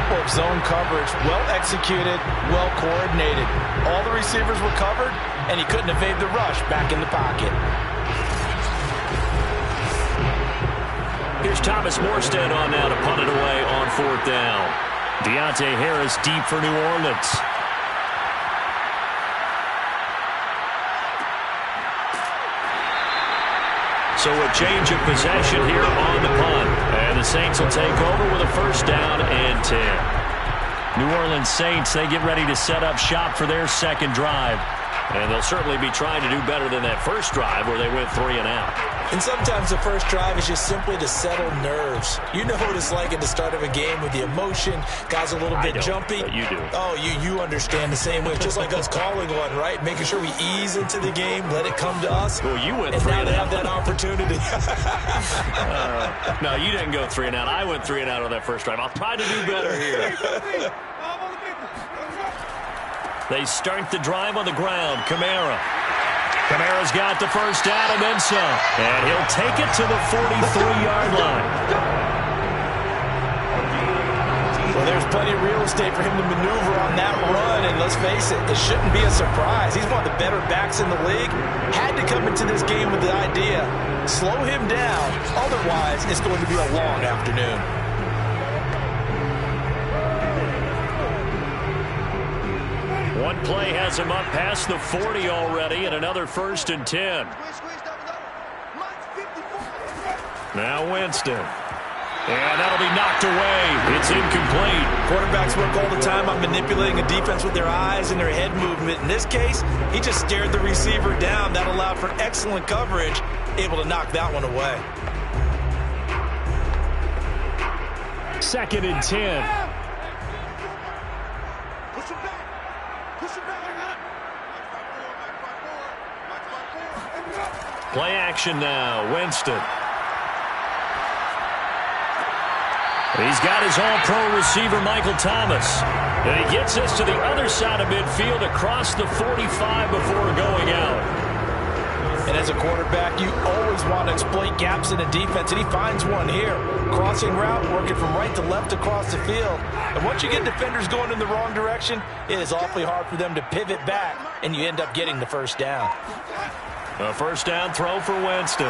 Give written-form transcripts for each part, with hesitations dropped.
example of zone coverage, well executed, well coordinated. All the receivers were covered, and he couldn't evade the rush back in the pocket. Here's Thomas Morstead on now to punt it away on 4th down. Deontay Harris deep for New Orleans. So a change of possession here on the punt. And the Saints will take over with a 1st down and 10. New Orleans Saints, they get ready to set up shop for their 2nd drive. And they'll certainly be trying to do better than that first drive where they went 3 and out. And sometimes the first drive is just simply to settle nerves. You know what it's like at the start of a game with the emotion. Guys a little bit jumpy. But you do. Oh, you understand the same way. It's just like us calling one, right? Making sure we ease into the game, let it come to us. Well, you went and 3 now and they out. have that opportunity. No, you didn't go 3 and out. I went 3 and out on that first drive. I'll try to do better here. They start the drive on the ground. Kamara's got the 1st down and then some. And he'll take it to the 43-yard line. Well, there's plenty of real estate for him to maneuver on that run. And let's face it, it shouldn't be a surprise. He's one of the better backs in the league. Had to come into this game with the idea, slow him down. Otherwise, it's going to be a long afternoon. One play has him up past the 40 already, and another 1st and 10. Now Winston. And that'll be knocked away. It's incomplete. Quarterbacks work all the time on manipulating a defense with their eyes and their head movement. In this case, he just stared the receiver down. That allowed for excellent coverage, able to knock that one away. 2nd and 10. Play action now. Winston. He's got his all-pro receiver, Michael Thomas. And he gets us to the other side of midfield across the 45 before going out. And as a quarterback, you always want to exploit gaps in a defense, and he finds one here. Crossing route, working from right to left across the field. And once you get defenders going in the wrong direction, it is awfully hard for them to pivot back, and you end up getting the 1st down. A 1st down throw for Winston.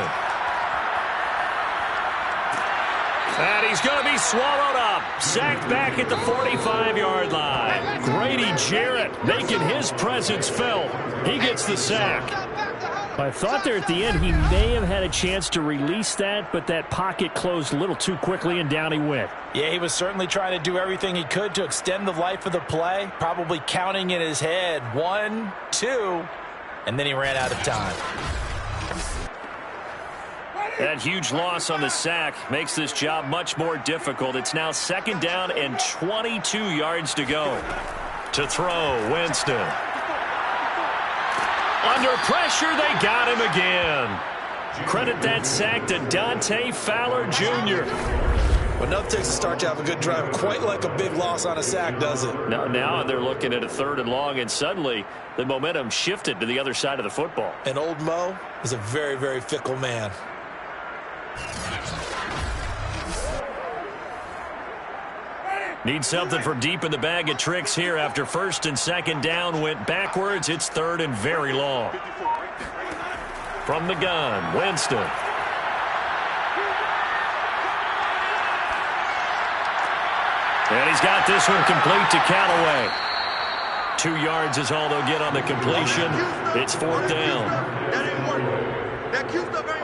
And he's going to be swallowed up. Sacked back at the 45-yard line. Grady Jarrett making his presence felt. He gets the sack. I thought there at the end he may have had a chance to release that, but that pocket closed a little too quickly, and down he went. Yeah, he was certainly trying to do everything he could to extend the life of the play, probably counting in his head 1, 2, and then he ran out of time. That huge loss on the sack makes this job much more difficult. It's now 2nd down and 22 yards to go. To throw, Winston. Under pressure, they got him again. Credit that sack to Dante Fowler Jr. Well, nothing takes a start to have a good drive. Quite like a big loss on a sack, does it? Now they're looking at a 3rd and long, and suddenly the momentum shifted to the other side of the football. And old Mo is a very, very fickle man. Need something from deep in the bag of tricks here after 1st and 2nd down went backwards. It's 3rd and very long. From the gun, Winston. And he's got this one complete to Callaway. 2 yards is all they'll get on the completion. It's 4th down.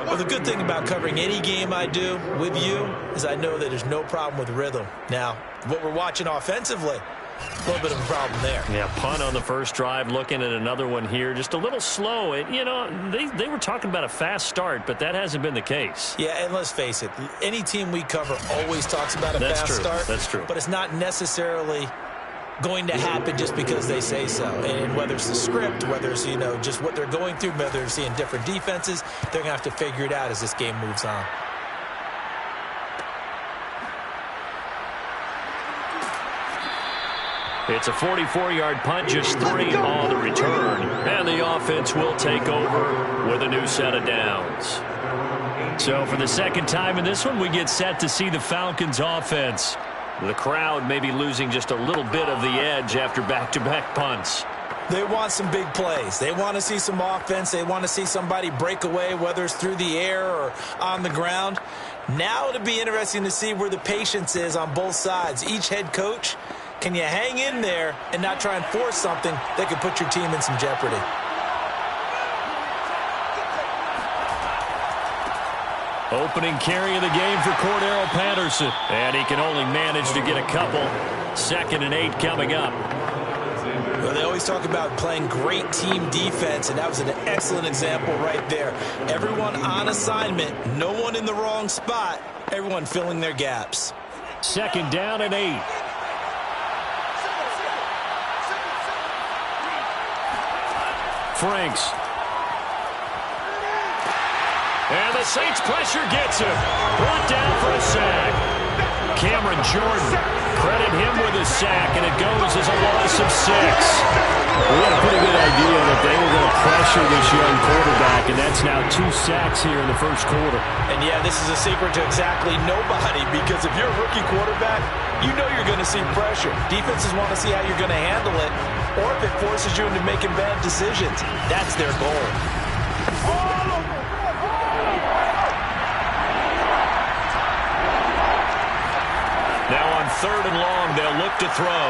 Well, the good thing about covering any game I do with you is I know that there's no problem with rhythm. Now, what we're watching offensively, a little bit of a problem there. Yeah, punt on the first drive, looking at another one here. Just a little slow. You know, they were talking about a fast start, but that hasn't been the case. Yeah, and let's face it, any team we cover always talks about a fast start. That's true. But it's not necessarily going to happen just because they say so. And whether it's the script, whether it's, you know, just what they're going through, whether they're seeing different defenses, they're going to have to figure it out as this game moves on. It's a 44-yard punt, just 3 on the return. And the offense will take over with a new set of downs. So for the second time in this one, we get set to see the Falcons offense The crowd may be losing just a little bit of the edge after back-to-back punts. They want some big plays. They want to see some offense. They want to see somebody break away, whether it's through the air or on the ground. Now it'll be interesting to see where the patience is on both sides. Each head coach, can you hang in there and not try and force something that could put your team in some jeopardy? Opening carry of the game for Cordero Patterson. And he can only manage to get a couple. 2nd and 8 coming up. Well, they always talk about playing great team defense, and that was an excellent example right there. Everyone on assignment, no one in the wrong spot, everyone filling their gaps. 2nd down and 8. Franks. And the Saints pressure gets him. Brought down for a sack. Cameron Jordan, credit him with a sack, and it goes as a loss of 6. We had a pretty good idea that they were going to pressure this young quarterback, and that's now 2 sacks here in the first quarter. And yeah, this is a secret to exactly nobody, because if you're a rookie quarterback, you know you're going to see pressure. Defenses want to see how you're going to handle it, or if it forces you into making bad decisions. That's their goal. Now on 3rd and long, they'll look to throw.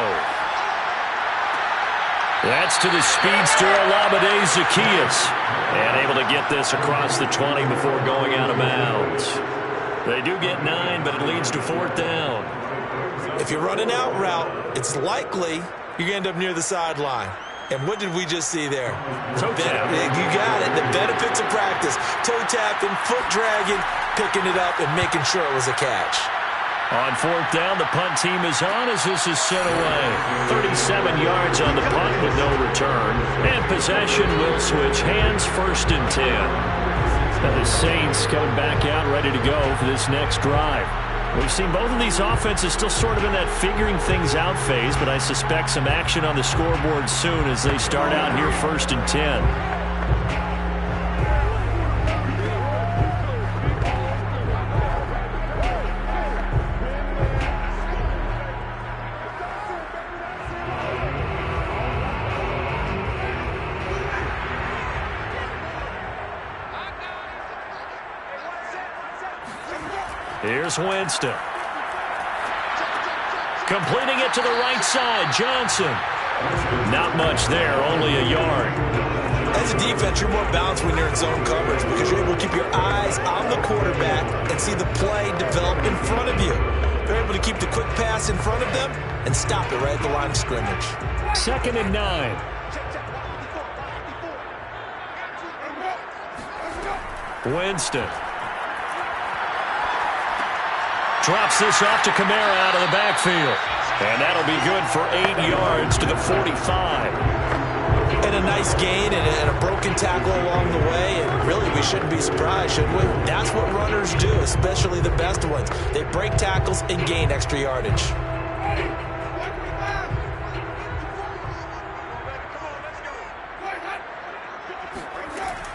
That's to the speedster, Olamide Zaccheaus. And able to get this across the 20 before going out of bounds. They do get 9, but it leads to 4th down. If you're running out route, it's likely you're going to end up near the sideline. And what did we just see there? Toe tap. You got it. The benefits of practice. Toe tapping, foot dragging, picking it up, and making sure it was a catch. On 4th down, the punt team is on as this is sent away. 37 yards on the punt with no return. And possession will switch hands, 1st and 10. Now the Saints coming back out ready to go for this next drive. We've seen both of these offenses still sort of in that figuring things out phase, but I suspect some action on the scoreboard soon as they start out here 1st and 10. Here's Winston. Completing it to the right side, Johnson. Not much there, only a yard. As a defense, you're more balanced when you're in zone coverage because you're able to keep your eyes on the quarterback and see the play develop in front of you. They're able to keep the quick pass in front of them and stop it right at the line of scrimmage. 2nd and 9. Winston. Drops this off to Kamara out of the backfield. And that'll be good for 8 yards to the 45. And a nice gain and a broken tackle along the way. And really, we shouldn't be surprised, should we? That's what runners do, especially the best ones. They break tackles and gain extra yardage.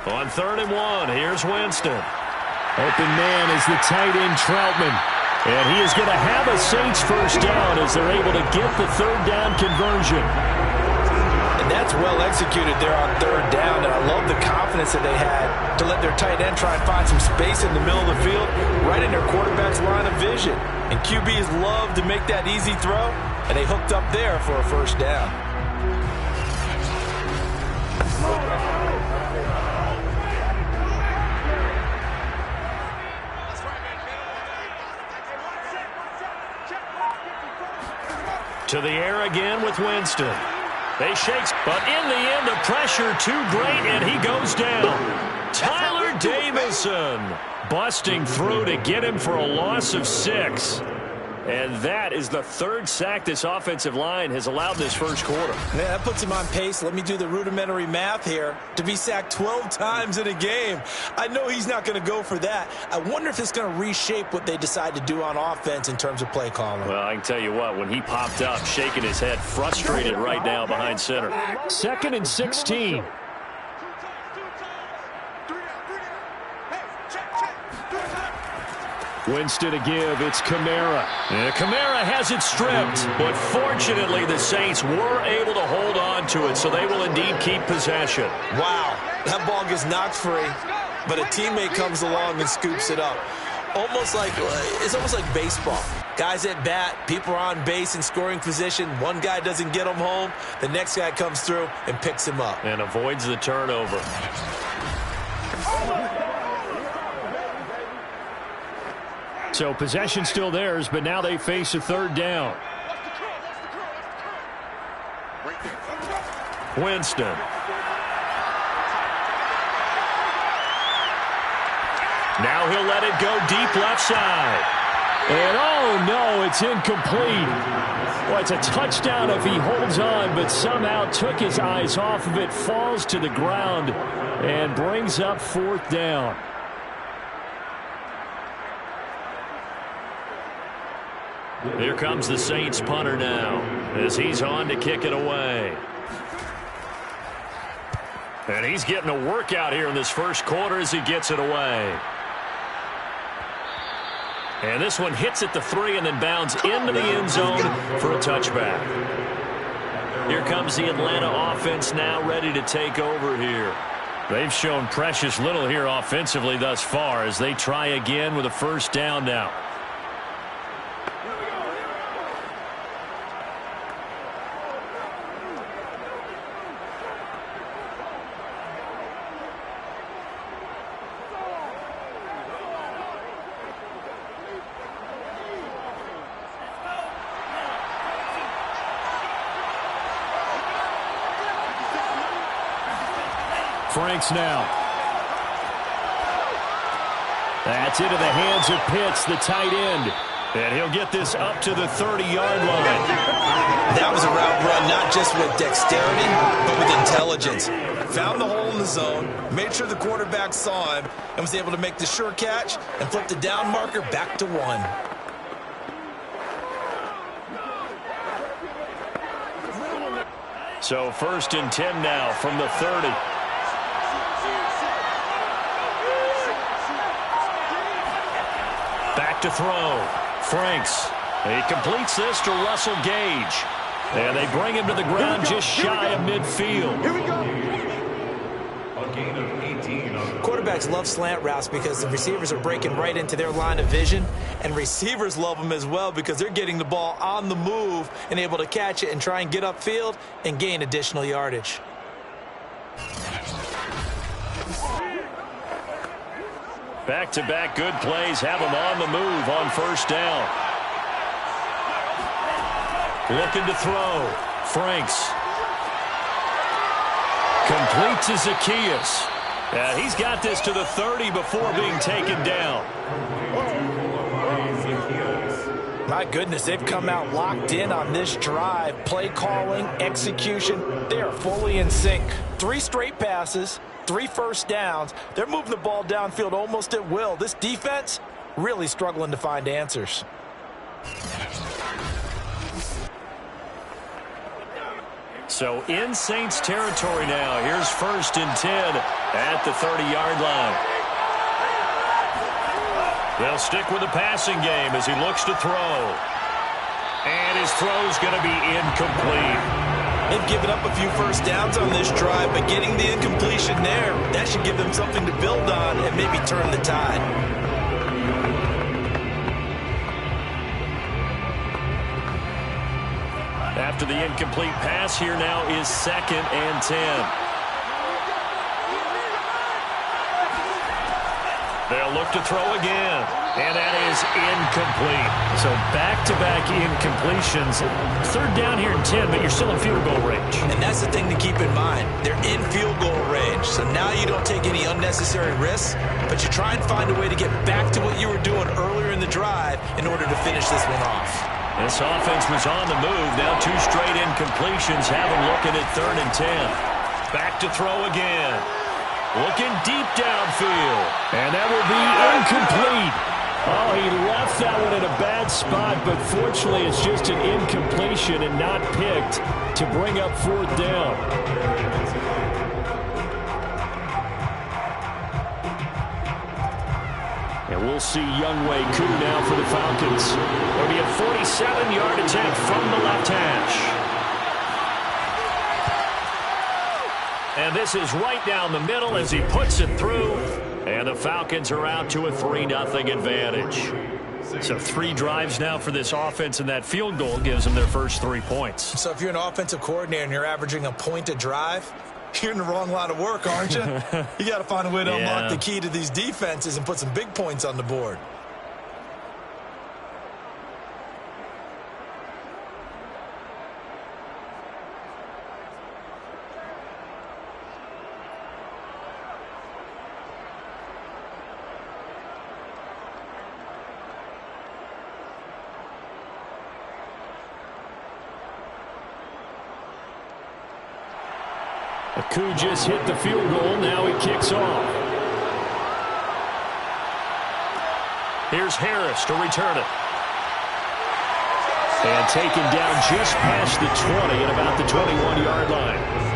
On 3rd and 1, here's Winston. Open man is the tight end Troutman. And he is going to have a Saints 1st down as they're able to get the 3rd down conversion. And that's well executed there on 3rd down. And I love the confidence that they had to let their tight end try and find some space in the middle of the field, right in their quarterback's line of vision. And QBs love to make that easy throw, and they hooked up there for a 1st down. To the air again with Winston. They shakes, but in the end, the pressure too great, and he goes down. Tyler Davison busting through to get him for a loss of 6. And that is the 3rd sack this offensive line has allowed this first quarter. Yeah, that puts him on pace. Let me do the rudimentary math here. To be sacked 12 times in a game. I know he's not going to go for that. I wonder if it's going to reshape what they decide to do on offense in terms of play calling. Well, I can tell you what, when he popped up, shaking his head, frustrated right now behind center. 2nd and 16. Winston to give. It's Kamara. And Kamara has it stripped. But fortunately, the Saints were able to hold on to it, so they will indeed keep possession. Wow, that ball gets knocked free, but a teammate comes along and scoops it up. It's almost like baseball. Guys at bat, people are on base in scoring position. One guy doesn't get him home. The next guy comes through and picks him up. And avoids the turnover. So possession still theirs, but now they face a third down. Winston. Now he'll let it go deep left side. And oh no, it's incomplete. Well, it's a touchdown if he holds on, but somehow took his eyes off of it, falls to the ground, and brings up fourth down. Here comes the Saints punter now, as he's on to kick it away. And he's getting a workout here in this first quarter as he gets it away. And this one hits at the 3 and then bounds into the end zone for a touchback. Here comes the Atlanta offense now ready to take over here. They've shown precious little here offensively thus far as they try again with a first down now. Franks now. That's into the hands of Pitts, the tight end. And he'll get this up to the 30-yard line. That was a route run, not just with dexterity, but with intelligence. Found the hole in the zone, made sure the quarterback saw him, and was able to make the sure catch and flip the down marker back to 1. So 1st and 10 now from the 30. Back to throw. Franks. He completes this to Russell Gage. And they bring him to the ground just shy of midfield. Here we go. A gain of 18. Quarterbacks love slant routes because the receivers are breaking right into their line of vision. And receivers love them as well because they're getting the ball on the move and able to catch it and try and get upfield and gain additional yardage. Back-to-back good plays have him on the move on first down. Looking to throw. Franks. Complete to Zacchaeus. He's got this to the 30 before being taken down. My goodness, they've come out locked in on this drive. Play calling, execution, they are fully in sync. 3 straight passes. 3 first downs. They're moving the ball downfield almost at will. This defense really struggling to find answers. So in Saints territory now. Here's 1st and 10 at the 30-yard line. They'll stick with the passing game as he looks to throw. And his throw's going to be incomplete. They've given up a few first downs on this drive, but getting the incompletion there, that should give them something to build on and maybe turn the tide. After the incomplete pass, here now is 2nd and 10. They'll look to throw again, and that is incomplete. So back-to-back incompletions. 3rd down here and 10, but you're still in field goal range. And that's the thing to keep in mind. They're in field goal range, so now you don't take any unnecessary risks, but you try and find a way to get back to what you were doing earlier in the drive in order to finish this one off. This offense was on the move. Now 2 straight incompletions have them looking at 3rd and 10. Back to throw again. Looking deep downfield. And that will be incomplete. Oh, he left that one in a bad spot, but fortunately it's just an incompletion and not picked to bring up 4th down. And we'll see Younghoe Koo now for the Falcons. It'll be a 47-yard attempt from the left hash. And this is right down the middle as he puts it through. And the Falcons are out to a 3-0 advantage. So 3 drives now for this offense, and that field goal gives them their first 3 points. So if you're an offensive coordinator and you're averaging a point a drive, you're in the wrong line of work, aren't you? You got to find a way to unlock the key to these defenses and put some big points on the board. Koo just hit the field goal. Now he kicks off. Here's Harris to return it. And taken down just past the 20 at about the 21-yard line.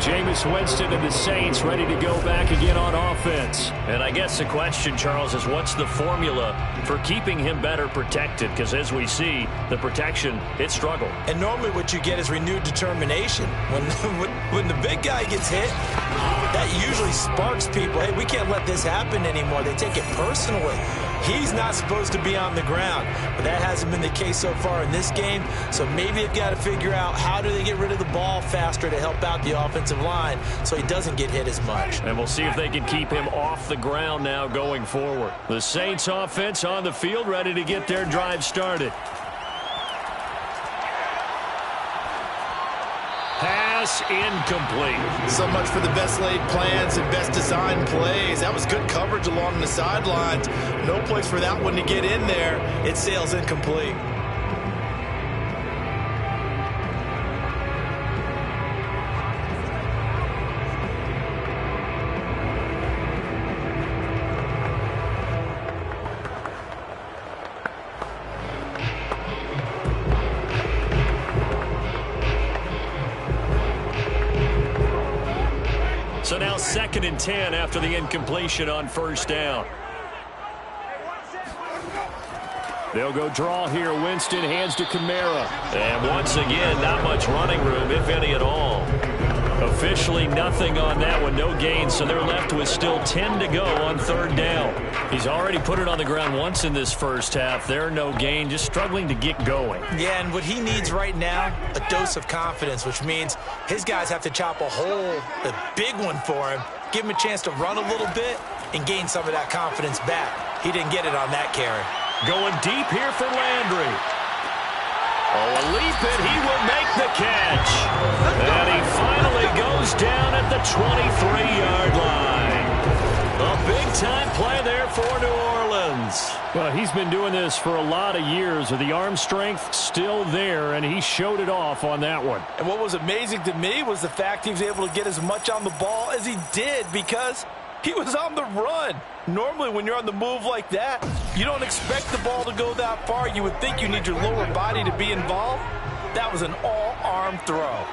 Jameis Winston and the Saints ready to go back again on offense. And I guess the question, Charles, is what's the formula for keeping him better protected? Because as we see, the protection, it struggled. And normally what you get is renewed determination. When the big guy gets hit, that usually sparks people. Hey, we can't let this happen anymore. They take it personally. He's not supposed to be on the ground, but that hasn't been the case so far in this game. So maybe they've got to figure out how do they get rid of the ball faster to help out the offensive line so he doesn't get hit as much. And we'll see if they can keep him off the ground now going forward. The Saints offense on the field ready to get their drive started. Pass incomplete. So much for the best laid plans and best designed plays. That was good coverage along the sidelines. No place for that one to get in there. It sails incomplete. So now 2nd and 10 after the incompletion on first down. They'll go draw here. Winston hands to Kamara. And once again, not much running room, if any at all. Officially nothing on that one. No gain, so they're left with still 10 to go on 3rd down. He's already put it on the ground once in this first half. There, no gain, just struggling to get going. Yeah, and what he needs right now, a dose of confidence, which means his guys have to chop a hole, a big one for him, give him a chance to run a little bit and gain some of that confidence back. He didn't get it on that carry. Going deep here for Landry. Oh, a leap it. He will make the catch. And he finally goes down at the 23-yard line. A big-time play there for New Orleans. Well, he's been doing this for a lot of years. The arm strength still there, and he showed it off on that one. And what was amazing to me was the fact he was able to get as much on the ball as he did because he was on the run. Normally, when you're on the move like that, you don't expect the ball to go that far. You would think you need your lower body to be involved. That was an all-arm throw.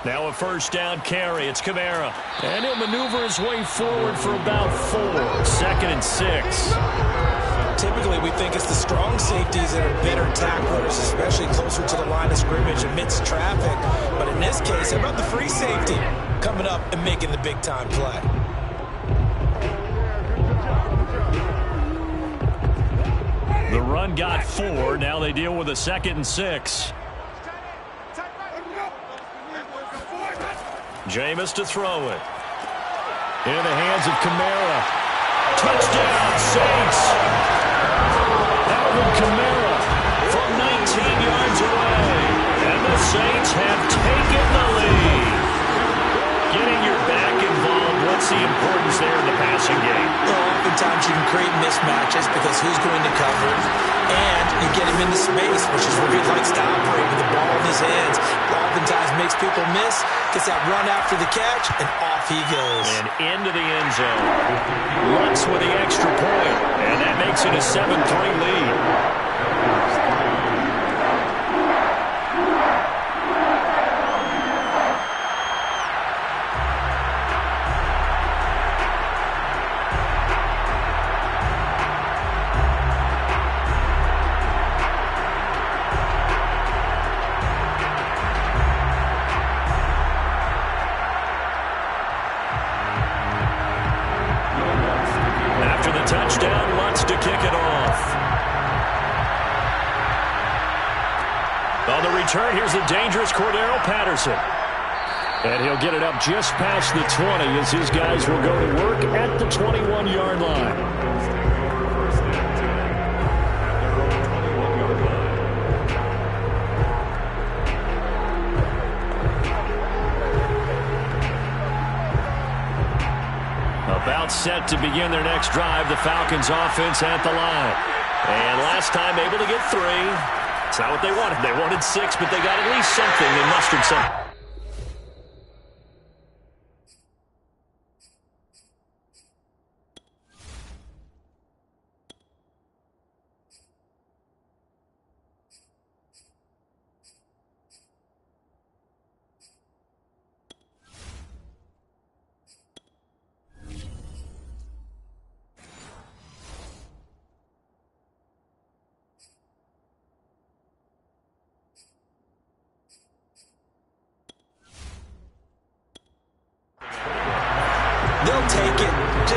Now a first down carry. It's Kamara. And he'll maneuver his way forward for about 4. 2nd and 6. Typically, we think it's the strong safeties that are better tacklers, especially closer to the line of scrimmage amidst traffic. But in this case, how about the free safety coming up and making the big-time play? The run got 4. Now they deal with a 2nd and 6. Jameis to throw it. In the hands of Kamara. Touchdown, Saints! Alvin Kamara from 19 yards away. And the Saints have taken the lead. Getting your back involved, what's the importance there in the passing game? Well, oftentimes you can create mismatches because who's going to cover, and you get him into space, which is where he likes to operate with the ball in his hands. Oftentimes makes people miss, gets that run after the catch, and off he goes. And into the end zone. Lutz with the extra point, and that makes it a 7-3 lead. return. Here's the dangerous Cordero Patterson. And he'll get it up just past the 20 as his guys will go to work at the 21-yard line. About set to begin their next drive, the Falcons offense at the line. And last time able to get 3. It's not what they wanted. They wanted 6, but they got at least something. They mustered something. They'll take it.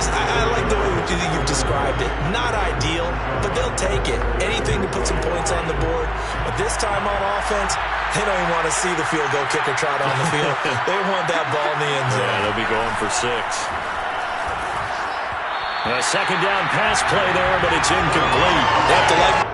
I like the way you've described it. Not ideal, but they'll take it. Anything to put some points on the board. But this time on offense, they don't even want to see the field goal kicker trot on the field. They want that ball in the end zone. Yeah, they'll be going for 6. A second down pass play there, but it's incomplete. They have to like.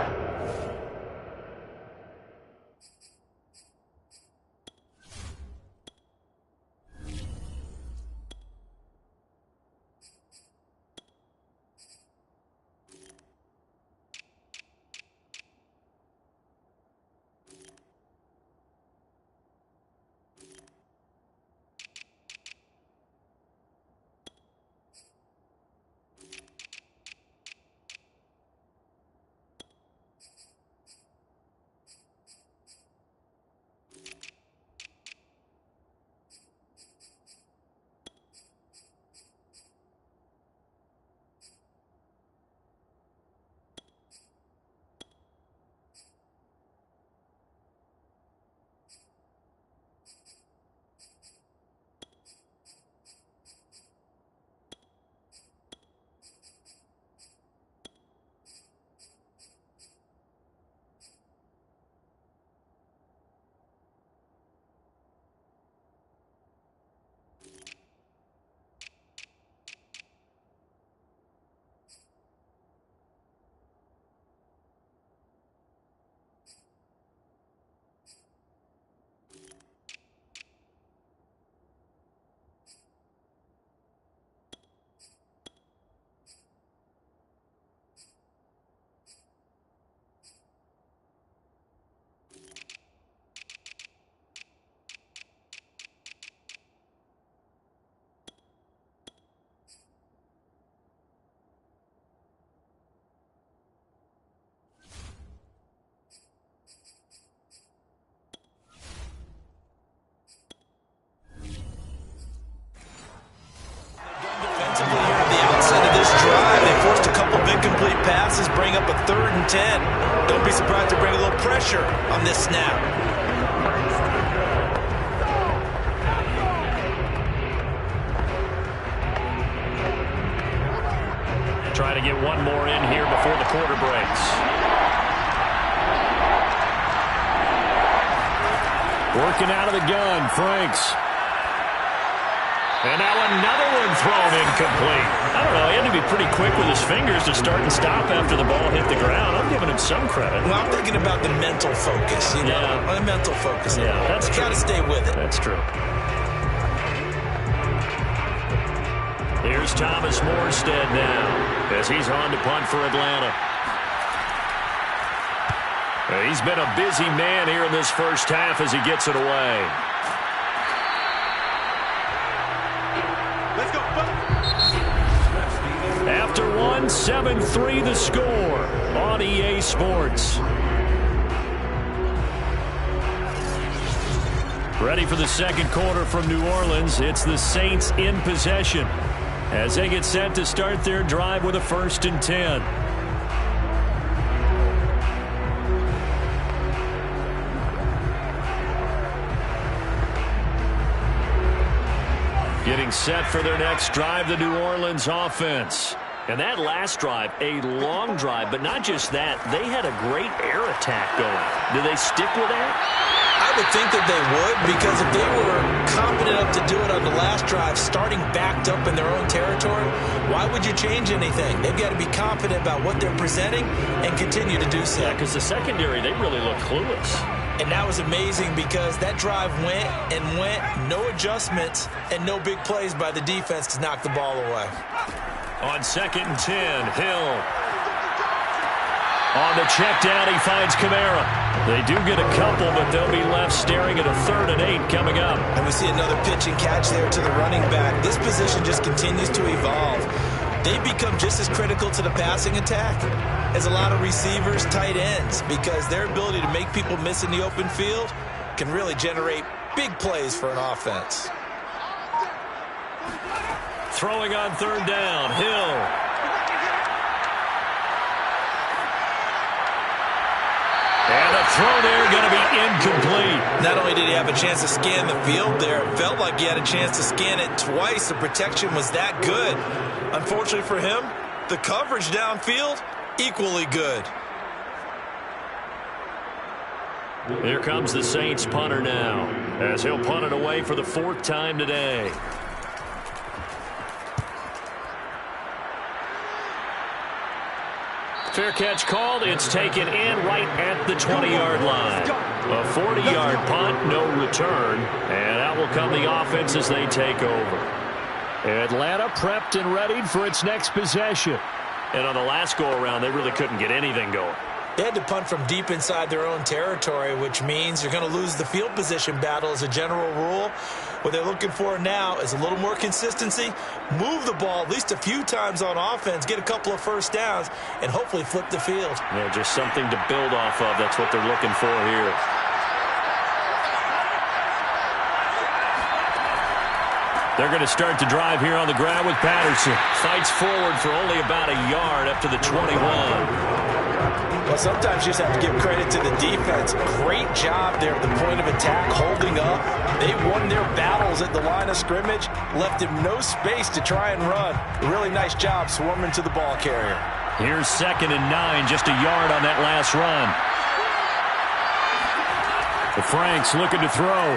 Passes bring up a 3rd and 10. Don't be surprised to bring a little pressure on this snap. Try to get one more in here before the quarter breaks. Working out of the gun, Franks. And now another one thrown incomplete. I don't know, he had to be pretty quick with his fingers to start and stop after the ball hit the ground. I'm giving him some credit. Well, I'm thinking about the mental focus, you know. Yeah. The mental focus. Yeah, that's true. You got to stay with it. That's true. Here's Thomas Morstead now as he's on to punt for Atlanta. He's been a busy man here in this first half as he gets it away. After 7-3 the score on EA Sports. Ready for the second quarter from New Orleans. It's the Saints in possession as they get set to start their drive with a 1st and 10. Getting set for their next drive, the New Orleans offense. And that last drive, a long drive, but not just that. They had a great air attack going. Do they stick with that? would think that they would, because if they were confident enough to do it on the last drive, starting backed up in their own territory, why would you change anything? They've got to be confident about what they're presenting and continue to do so. Yeah, because the secondary, they really look clueless. And that was amazing because that drive went and went, no adjustments and no big plays by the defense to knock the ball away. On 2nd and 10, Hill. On the check down, he finds Kamara. They do get a couple, but they'll be left staring at a 3rd and 8 coming up. And we see another pitch and catch there to the running back. This position just continues to evolve. They become just as critical to the passing attack as a lot of receivers, tight ends, because their ability to make people miss in the open field can really generate big plays for an offense. Throwing on 3rd down, Hill. And a throw there going to be incomplete. Not only did he have a chance to scan the field there, it felt like he had a chance to scan it twice. The protection was that good. Unfortunately for him, the coverage downfield, equally good. Here comes the Saints punter now, as he'll punt it away for the 4th time today. Fair catch called. It's taken in right at the 20-yard line. A 40-yard punt, no return. And out will come the offense as they take over. Atlanta prepped and readied for its next possession. And on the last go-around, they really couldn't get anything going. They had to punt from deep inside their own territory, which means you're going to lose the field position battle as a general rule. What they're looking for now is a little more consistency, move the ball at least a few times on offense, get a couple of first downs, and hopefully flip the field. Yeah, just something to build off of. That's what they're looking for here. They're going to start the drive here on the ground with Patterson. Fights forward for only about a yard up to the 21. Well, sometimes you just have to give credit to the defense. Great job there at the point of attack, holding up. They won their battles at the line of scrimmage, left him no space to try and run. A really nice job swarming to the ball carrier. Here's 2nd and 9, just a yard on that last run. The Franks looking to throw.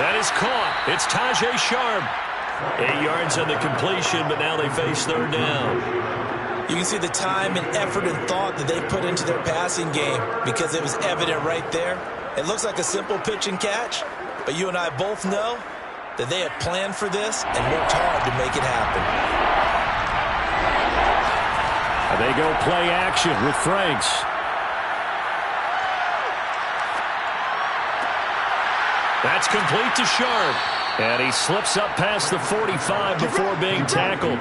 That is caught. It's Tajay Sharp. 8 yards on the completion, but now they face 3rd down. You can see the time and effort and thought that they put into their passing game because it was evident right there. It looks like a simple pitch and catch, but you and I both know that they had planned for this and worked hard to make it happen. And they go play action with Franks. That's complete to Sharp. And he slips up past the 45 before being tackled.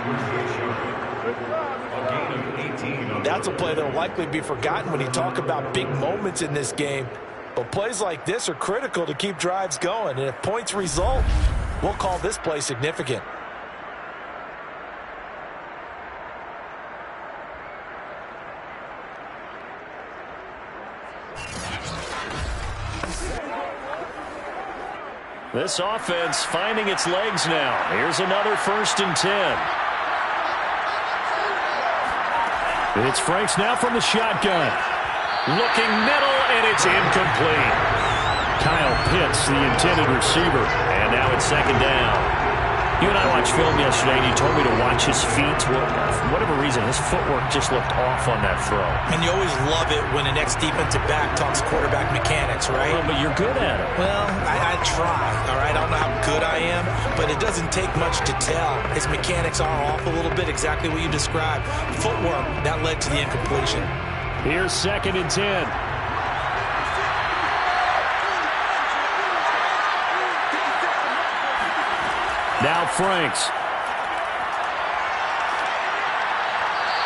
That's a play that will likely be forgotten when you talk about big moments in this game. But plays like this are critical to keep drives going. And if points result, we'll call this play significant. This offense finding its legs now. Here's another 1st and 10. It's Franks now from the shotgun. Looking middle, and it's incomplete. Kyle Pitts, the intended receiver. And now it's 2nd down. You and I watched film yesterday, and you told me to watch his feet. Well, for whatever reason, his footwork just looked off on that throw. And you always love it when an ex-defensive back talks quarterback mechanics, right? Well, but you're good at it. Well, I try, all right? I don't know how good I am, but it doesn't take much to tell. His mechanics are off a little bit, exactly what you described. Footwork, that led to the incompletion. Here's 2nd and 10. Now Franks.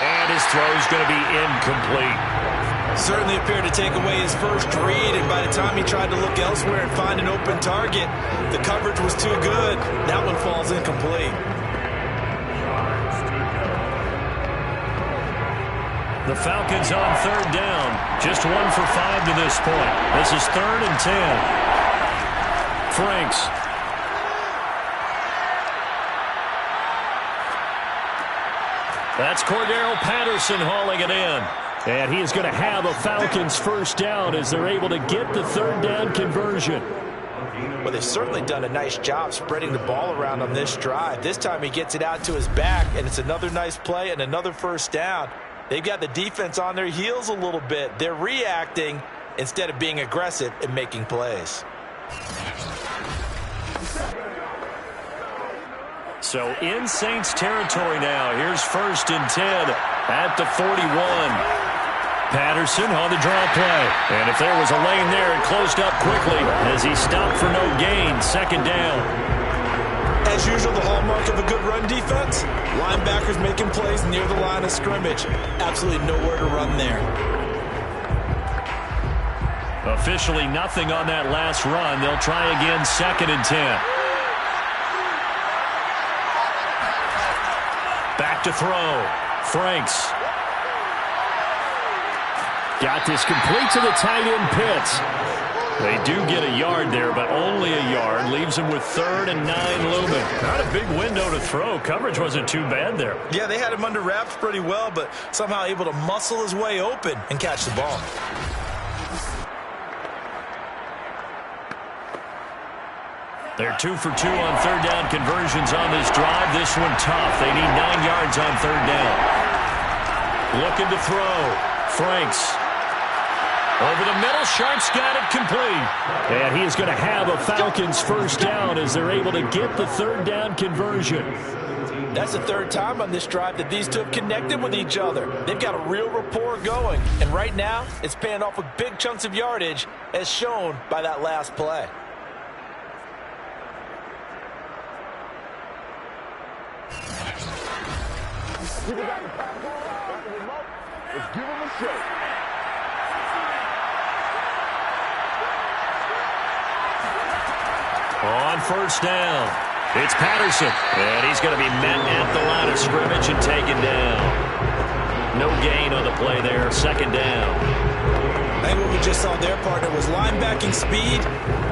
And his throw is going to be incomplete. Certainly appeared to take away his first read, and by the time he tried to look elsewhere and find an open target, the coverage was too good. That one falls incomplete. The Falcons on 3rd down. Just 1 for 5 to this point. This is 3rd and 10. Franks. That's Cordero Patterson hauling it in. And he is going to have a Falcons first down as they're able to get the third down conversion. Well, they've certainly done a nice job spreading the ball around on this drive. This time he gets it out to his back, and it's another nice play and another first down. They've got the defense on their heels a little bit. They're reacting instead of being aggressive and making plays. So in Saints territory now. Here's 1st and 10 at the 41. Patterson on the draw play. And if there was a lane there, it closed up quickly as he stopped for no gain. 2nd down. As usual, the hallmark of a good run defense, linebackers making plays near the line of scrimmage. Absolutely nowhere to run there. Officially nothing on that last run. They'll try again, 2nd and 10. Back to throw. Franks. Got this complete to the tight end, Pitts. They do get a yard there, but only a yard. Leaves him with 3rd and 9 looming. Not a big window to throw. Coverage wasn't too bad there. Yeah, they had him under wraps pretty well, but somehow able to muscle his way open and catch the ball. They're 2 for 2 on third down conversions on this drive. This one tough. They need 9 yards on third down. Looking to throw. Franks. Over the middle, Sharp's got it complete. And he is going to have a Falcons first down as they're able to get the third down conversion. That's the 3rd time on this drive that these two have connected with each other. They've got a real rapport going. And right now, it's paying off with big chunks of yardage, as shown by that last play. Let's give him a shake. On first down, it's Patterson. And he's going to be met at the line of scrimmage and taken down. No gain on the play there. 2nd down. I think what we just saw there, partner, was linebacking speed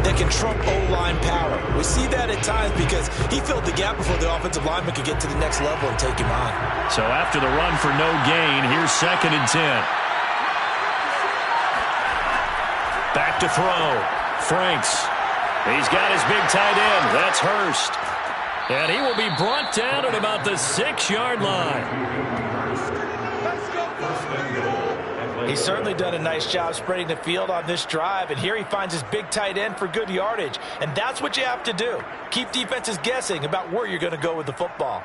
that can trump O-line power. We see that at times because he filled the gap before the offensive lineman could get to the next level and take him on. So after the run for no gain, here's 2nd and 10. Back to throw. Franks. He's got his big tight end. That's Hurst. And he will be brought down at about the 6-yard line. He's certainly done a nice job spreading the field on this drive, and here he finds his big tight end for good yardage. And that's what you have to do. Keep defenses guessing about where you're going to go with the football.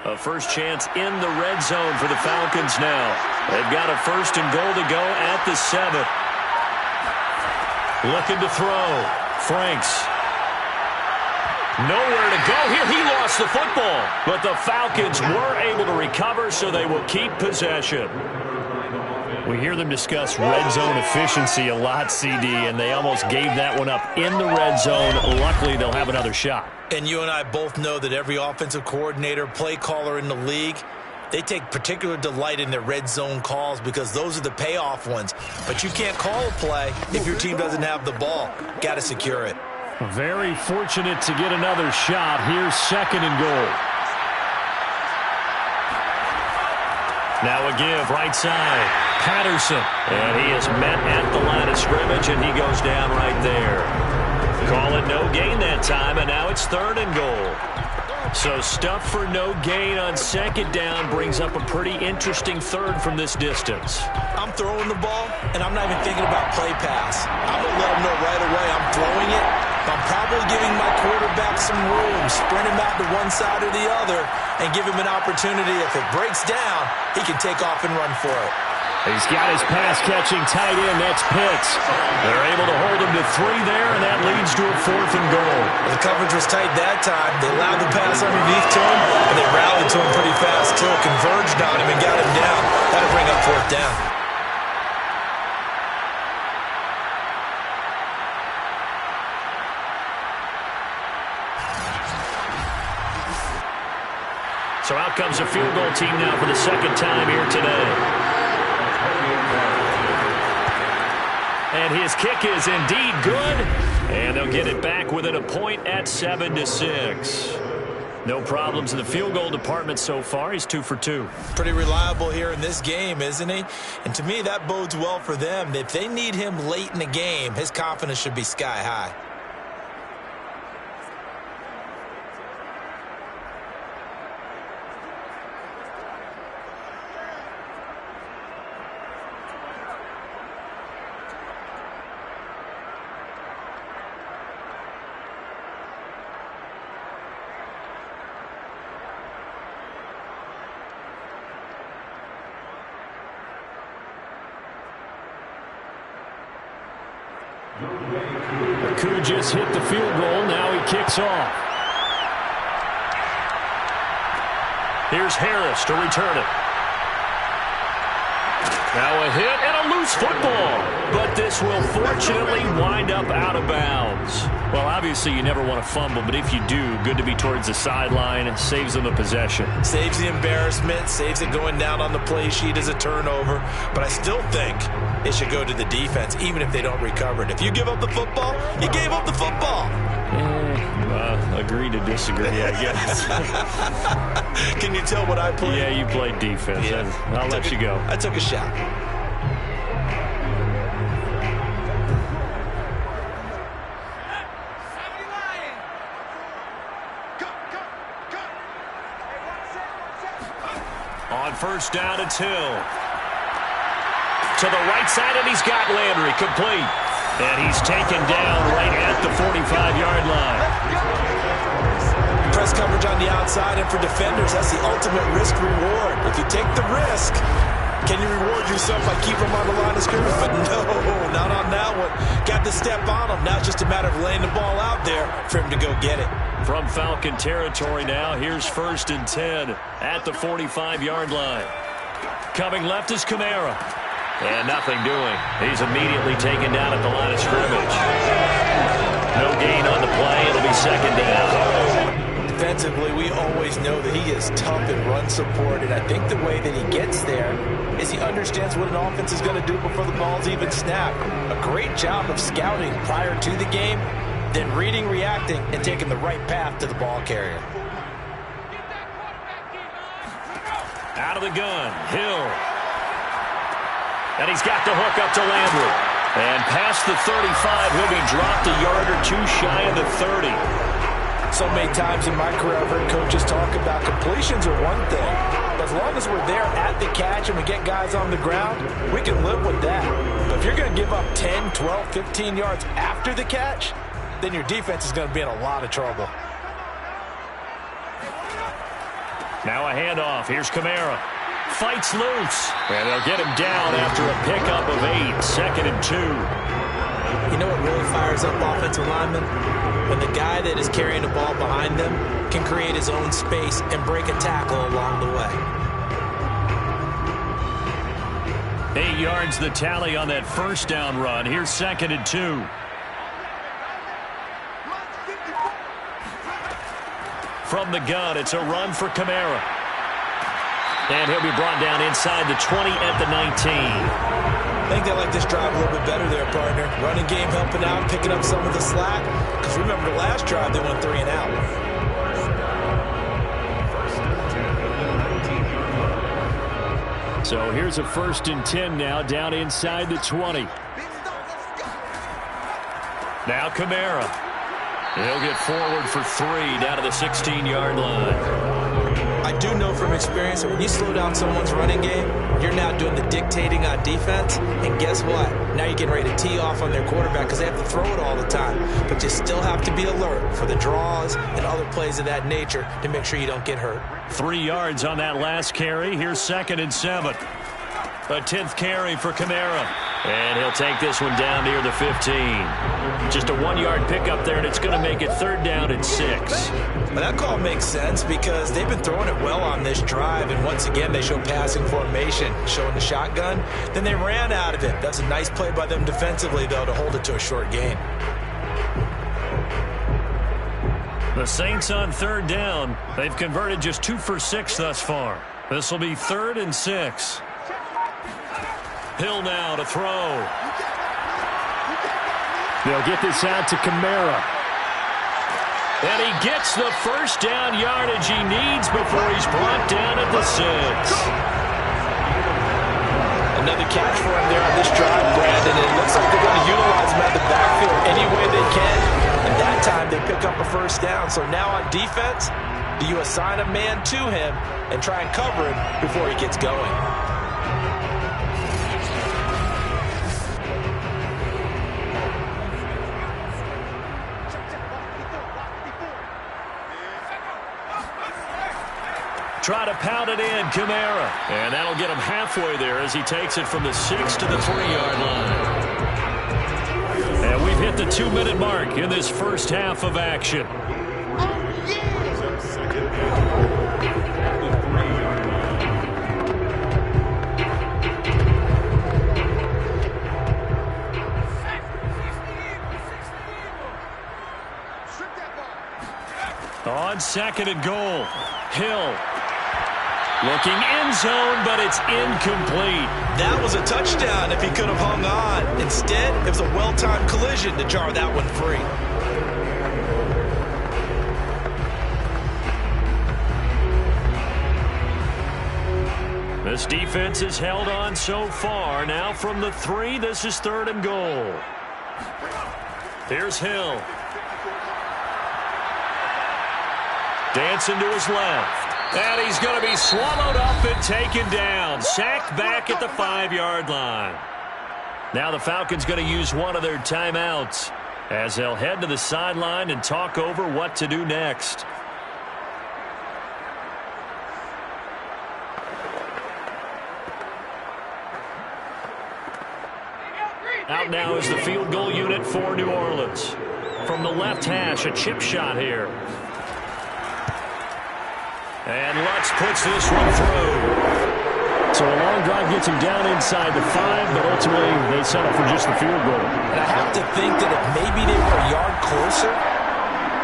A first chance in the red zone for the Falcons now. They've got a 1st and goal to go at the 7. Looking to throw. Franks. Nowhere to go here. He lost the football. But the Falcons were able to recover, so they will keep possession. We hear them discuss red zone efficiency a lot, CD, and they almost gave that one up in the red zone. Luckily, they'll have another shot. And you and I both know that every offensive coordinator, play caller in the league, they take particular delight in their red zone calls because those are the payoff ones. But you can't call a play if your team doesn't have the ball. Got to secure it. Very fortunate to get another shot. Here's 2nd and goal. Now a give, right side. Patterson. And he is met at the line of scrimmage, and he goes down right there. Call it no gain that time, and now it's 3rd and goal. So stuff for no gain on 2nd down brings up a pretty interesting 3rd from this distance. I'm throwing the ball, and I'm not even thinking about play pass. I'm going to let them know right away I'm throwing it. I'm probably giving my quarterback some room, sprint him out to one side or the other, and give him an opportunity. If it breaks down, he can take off and run for it. He's got his pass-catching tight end. That's Pitts. They're able to hold him to 3 there, and that leads to a 4th and goal. The coverage was tight that time. They allowed the pass underneath to him, and they rallied to him pretty fast, too. Converged on him and got him down. That'll bring up 4th down. So out comes a field goal team now for the second time here today. And his kick is indeed good. And they'll get it back within a point at 7-6. No problems in the field goal department so far. He's 2 for 2. Pretty reliable here in this game, isn't he? And to me, that bodes well for them. If they need him late in the game, his confidence should be sky high. Koo just hit the field goal. Now he kicks off. Here's Harris to return it. Now a hit and a loose football. But this will fortunately wind up out of bounds. Well, obviously you never want to fumble, but if you do, good to be towards the sideline. Saves them a possession. Saves the embarrassment, saves it going down on the play sheet as a turnover. But I still think it should go to the defense, even if they don't recover it. If you give up the football, you gave up the football. Agree to disagree, I guess. Can you tell what I played? Yeah, you played defense. Yeah. I'll let you go. I took a shot. On first down, it's Hill. To the right side, and he's got Landry complete. And he's taken down right at the 45-yard line. Press coverage on the outside, and for defenders, that's the ultimate risk-reward. If you take the risk, can you reward yourself by keeping them on the line of scrimmage? But no, not on that one. Got the step on him. Now it's just a matter of laying the ball out there for him to go get it. From Falcon territory now, here's 1st and 10 at the 45-yard line. Coming left is Kamara. And nothing doing. He's immediately taken down at the line of scrimmage. No gain on the play. It'll be 2nd down. Defensively, we always know that he is tough in run support, and I think the way that he gets there is he understands what an offense is going to do before the ball's even snapped. A great job of scouting prior to the game, then reading, reacting, and taking the right path to the ball carrier. Out of the gun, Hill. And he's got the hook up to Landry. And past the 35, he'll be dropped a yard or two shy of the 30. So many times in my career, I've heard coaches talk about completions are one thing. But as long as we're there at the catch and we get guys on the ground, we can live with that. But if you're going to give up 10, 12, 15 yards after the catch, then your defense is going to be in a lot of trouble. Now a handoff. Here's Kamara. Fights loose. And they'll get him down after a pickup of 8. 2nd and 2. You know what really fires up offensive linemen? When the guy that is carrying the ball behind them can create his own space and break a tackle along the way. 8 yards the tally on that first down run. Here's 2nd and 2. From the gun, it's a run for Kamara. And he'll be brought down inside the 20 at the 19. I think they like this drive a little bit better there, partner. Running game helping out, picking up some of the slack. Because remember, the last drive, they went 3 and out. So here's a 1st and 10 now, down inside the 20. Now Kamara. He'll get forward for 3 down to the 16-yard line. I do know from experience that when you slow down someone's running game, you're now doing the dictating on defense. And guess what? Now you're getting ready to tee off on their quarterback because they have to throw it all the time. But you still have to be alert for the draws and other plays of that nature to make sure you don't get hurt. 3 yards on that last carry. Here's 2nd and 7. A 10th carry for Kamara. And he'll take this one down near the 15. Just a 1-yard pickup there, and it's going to make it 3rd down and 6. But that call makes sense because they've been throwing it well on this drive, and once again they show passing formation, showing the shotgun. Then they ran out of it. That's a nice play by them defensively, though, to hold it to a short gain. The Saints on third down. They've converted just 2 for 6 thus far. This will be 3rd and 6. Hill now to throw. They'll get this out to Kamara. And he gets the first down yardage he needs before he's brought down at the 6. Another catch for him there on this drive, Brandon. And it looks like they're going to utilize him at the backfield any way they can. And that time they pick up a first down. So now on defense, do you assign a man to him and try and cover him before he gets going? Try to pound it in, Kamara. And that'll get him halfway there as he takes it from the 6 to the 3-yard line. And we've hit the 2-minute mark in this first half of action. On 2nd and goal, Hill. Looking end zone, but it's incomplete. That was a touchdown if he could have hung on. Instead, it was a well-timed collision to jar that one free. This defense has held on so far. Now from the 3, this is 3rd and goal. Here's Hill. Dancing to his left. And he's going to be swallowed up and taken down. Sacked back at the 5-yard line. Now the Falcons going to use one of their timeouts as they'll head to the sideline and talk over what to do next. Out now is the field goal unit for New Orleans. From the left hash, a chip shot here. And Lutz puts this one through. So a long drive gets him down inside the 5, but ultimately they settle for just the field goal. And I have to think that if maybe they were a yard closer,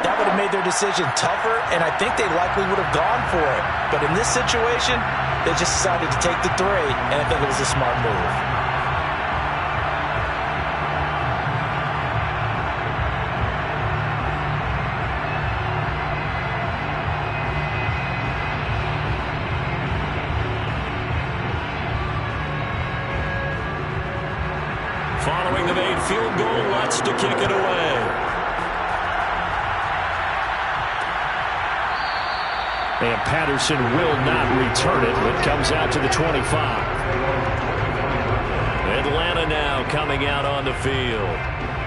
that would have made their decision tougher, and I think they likely would have gone for it. But in this situation, they just decided to take the 3, and I think it was a smart move. Following the made field goal, Lutz to kick it away. And Patterson will not return it. It comes out to the 25. Atlanta now coming out on the field.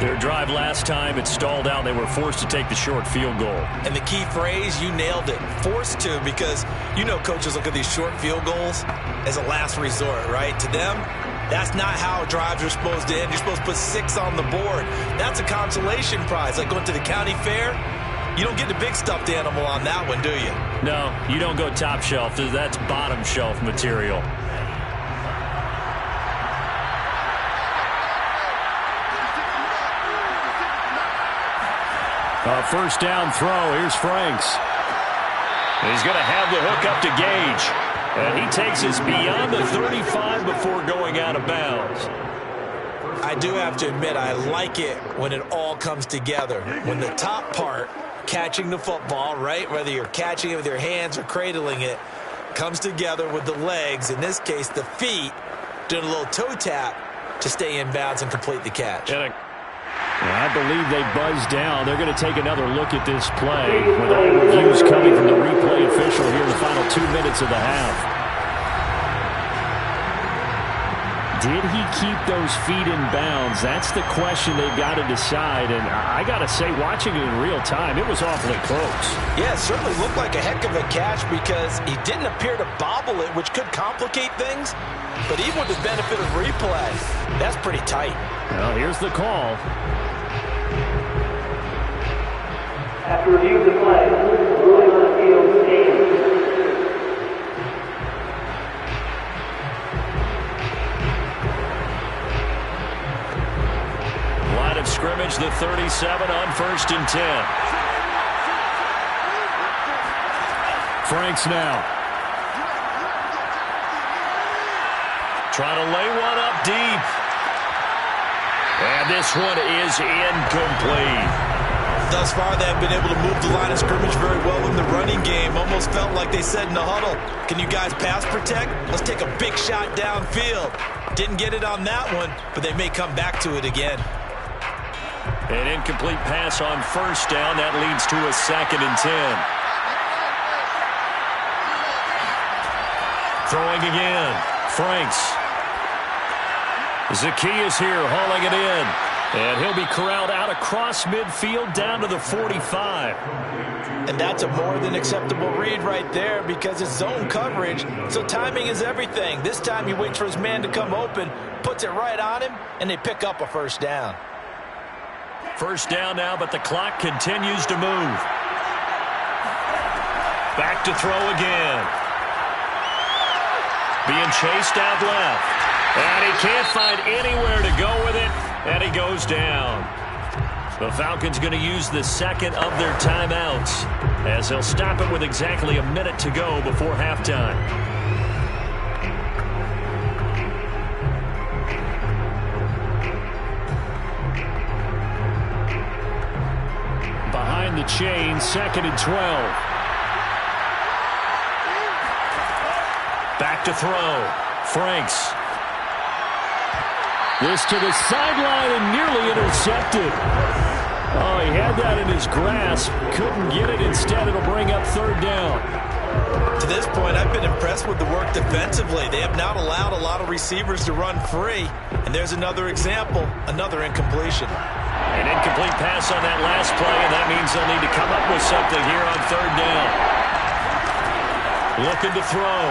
Their drive last time, it stalled out. They were forced to take the short field goal. And the key phrase, you nailed it, forced to, because you know coaches look at these short field goals as a last resort, right? To them, that's not how drives are supposed to end. You're supposed to put 6 on the board. That's a consolation prize, like going to the county fair. You don't get the big stuffed animal on that one, do you? No, you don't go top shelf. That's bottom shelf material. First down throw. Here's Franks. He's going to have the hook up to Gage. And he takes us beyond the 35 before going out of bounds. I do have to admit, I like it when it all comes together. When the top part, catching the football, right, whether you're catching it with your hands or cradling it, comes together with the legs, in this case the feet, doing a little toe tap to stay in bounds and complete the catch. I believe they buzzed down. They're going to take another look at this play with all reviews coming from the replay official here in the final 2 minutes of the half. Did he keep those feet in bounds? That's the question they've got to decide. And I got to say, watching it in real time, it was awfully close. Yeah, it certainly looked like a heck of a catch because he didn't appear to bobble it, which could complicate things. But even with the benefit of replay, that's pretty tight. Well, here's the call. After review of the play, ruling on the field stands. Line of scrimmage, the 37 on 1st and 10. Franks now. Trying to lay one up deep. And this one is incomplete. Thus far, they have been able to move the line of scrimmage very well in the running game. Almost felt like they said in the huddle, can you guys pass protect? Let's take a big shot downfield. Didn't get it on that one, but they may come back to it again. An incomplete pass on first down. That leads to a 2nd and 10. Throwing again. Franks. Zacchaeus here hauling it in. And he'll be corralled out across midfield down to the 45. And that's a more than acceptable read right there because it's zone coverage, so timing is everything. This time he waits for his man to come open, puts it right on him, and they pick up a first down. First down now, but the clock continues to move. Back to throw again. Being chased out left. And he can't find anywhere to go with it. And he goes down. The Falcons going to use the 2nd of their timeouts as they'll stop it with exactly a minute to go before halftime. Behind the chain, 2nd and 12. Back to throw. Franks. This to the sideline and nearly intercepted. Oh, he had that in his grasp. Couldn't get it. Instead, it'll bring up 3rd down. To this point, I've been impressed with the work defensively. They have not allowed a lot of receivers to run free. And there's another example, another incompletion. An incomplete pass on that last play, and that means they'll need to come up with something here on 3rd down. Looking to throw.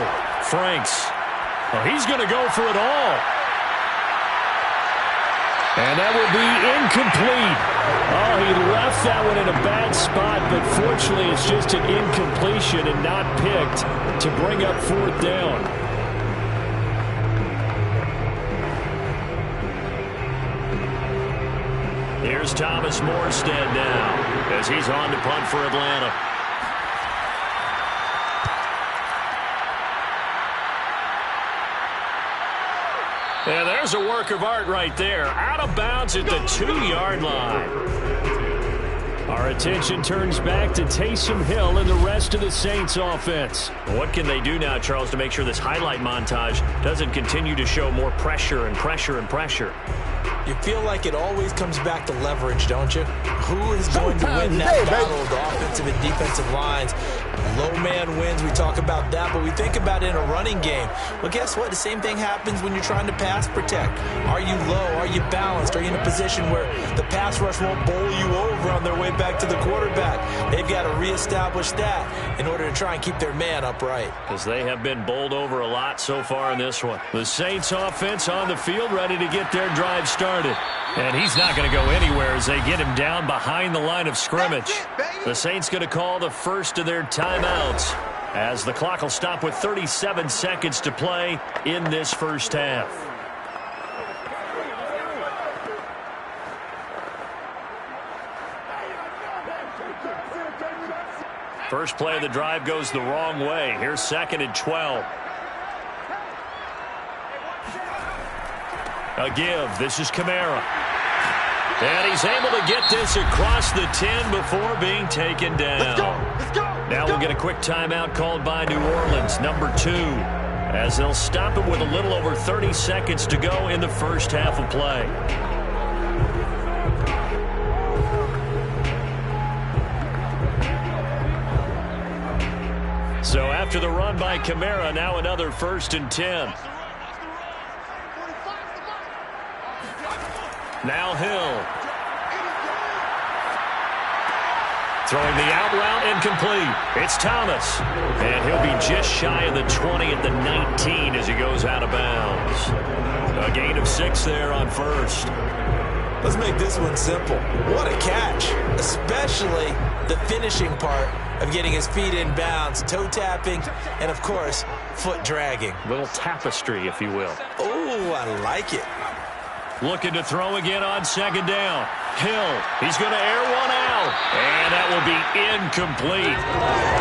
Franks. Oh, he's going to go for it all. And that will be incomplete. Oh, he left that one in a bad spot, but fortunately it's just an incompletion and not picked to bring up 4th down. Here's Thomas Morstead now as he's on to punt for Atlanta. And there's a work of art right there. Out of bounds at the 2-yard line. Our attention turns back to Taysom Hill and the rest of the Saints offense. What can they do now, Charles, to make sure this highlight montage doesn't continue to show more pressure and pressure and pressure? You feel like it always comes back to leverage, don't you? Who is going to win that battle of the offensive and defensive lines? Low man wins. We talk about that, but we think about it in a running game. Well, guess what? The same thing happens when you're trying to pass protect. Are you low? Are you balanced? Are you in a position where the pass rush won't bowl you over on their way back to the quarterback? They've got to reestablish that in order to try and keep their man upright. Because they have been bowled over a lot so far in this one. The Saints offense on the field ready to get their drive started. And he's not going to go anywhere as they get him down behind the line of scrimmage. The Saints going to call the first of their timeouts as the clock will stop with 37 seconds to play in this first half. First play of the drive goes the wrong way. Here's 2nd and 12. A give. This is Kamara. And he's able to get this across the 10 before being taken down. Now we'll get a quick timeout called by New Orleans, number 2, as they'll stop it with a little over 30 seconds to go in the first half of play. So after the run by Kamara, now another 1st and 10. Now Hill. Throwing the out route incomplete. It's Thomas. And he'll be just shy of the 20 at the 19 as he goes out of bounds. A gain of 6 there on first. Let's make this one simple. What a catch, especially the finishing part of getting his feet in bounds, toe tapping, and of course, foot dragging. Little tapestry, if you will. Oh, I like it. Looking to throw again on 2nd down. Hill, he's going to air one out. And that will be incomplete.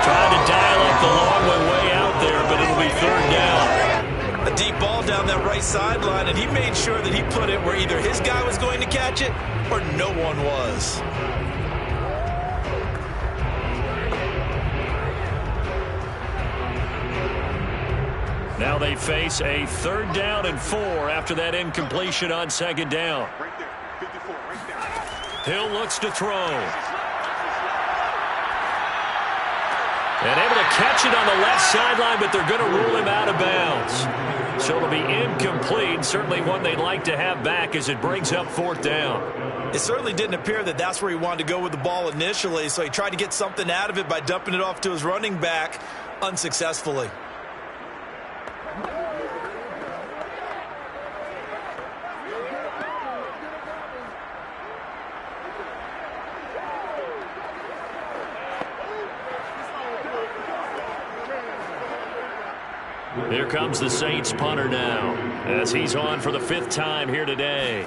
Trying to dial up the long way out there, but it'll be third down. A deep ball down that right sideline, and he made sure that he put it where either his guy was going to catch it or no one was. Now they face a 3rd down and 4 after that incompletion on 2nd down. Hill looks to throw. And able to catch it on the left sideline, but they're going to rule him out of bounds. So it'll be incomplete. Certainly one they'd like to have back as it brings up 4th down. It certainly didn't appear that that's where he wanted to go with the ball initially, so he tried to get something out of it by dumping it off to his running back unsuccessfully. Here comes the Saints punter now as he's on for the 5th time here today.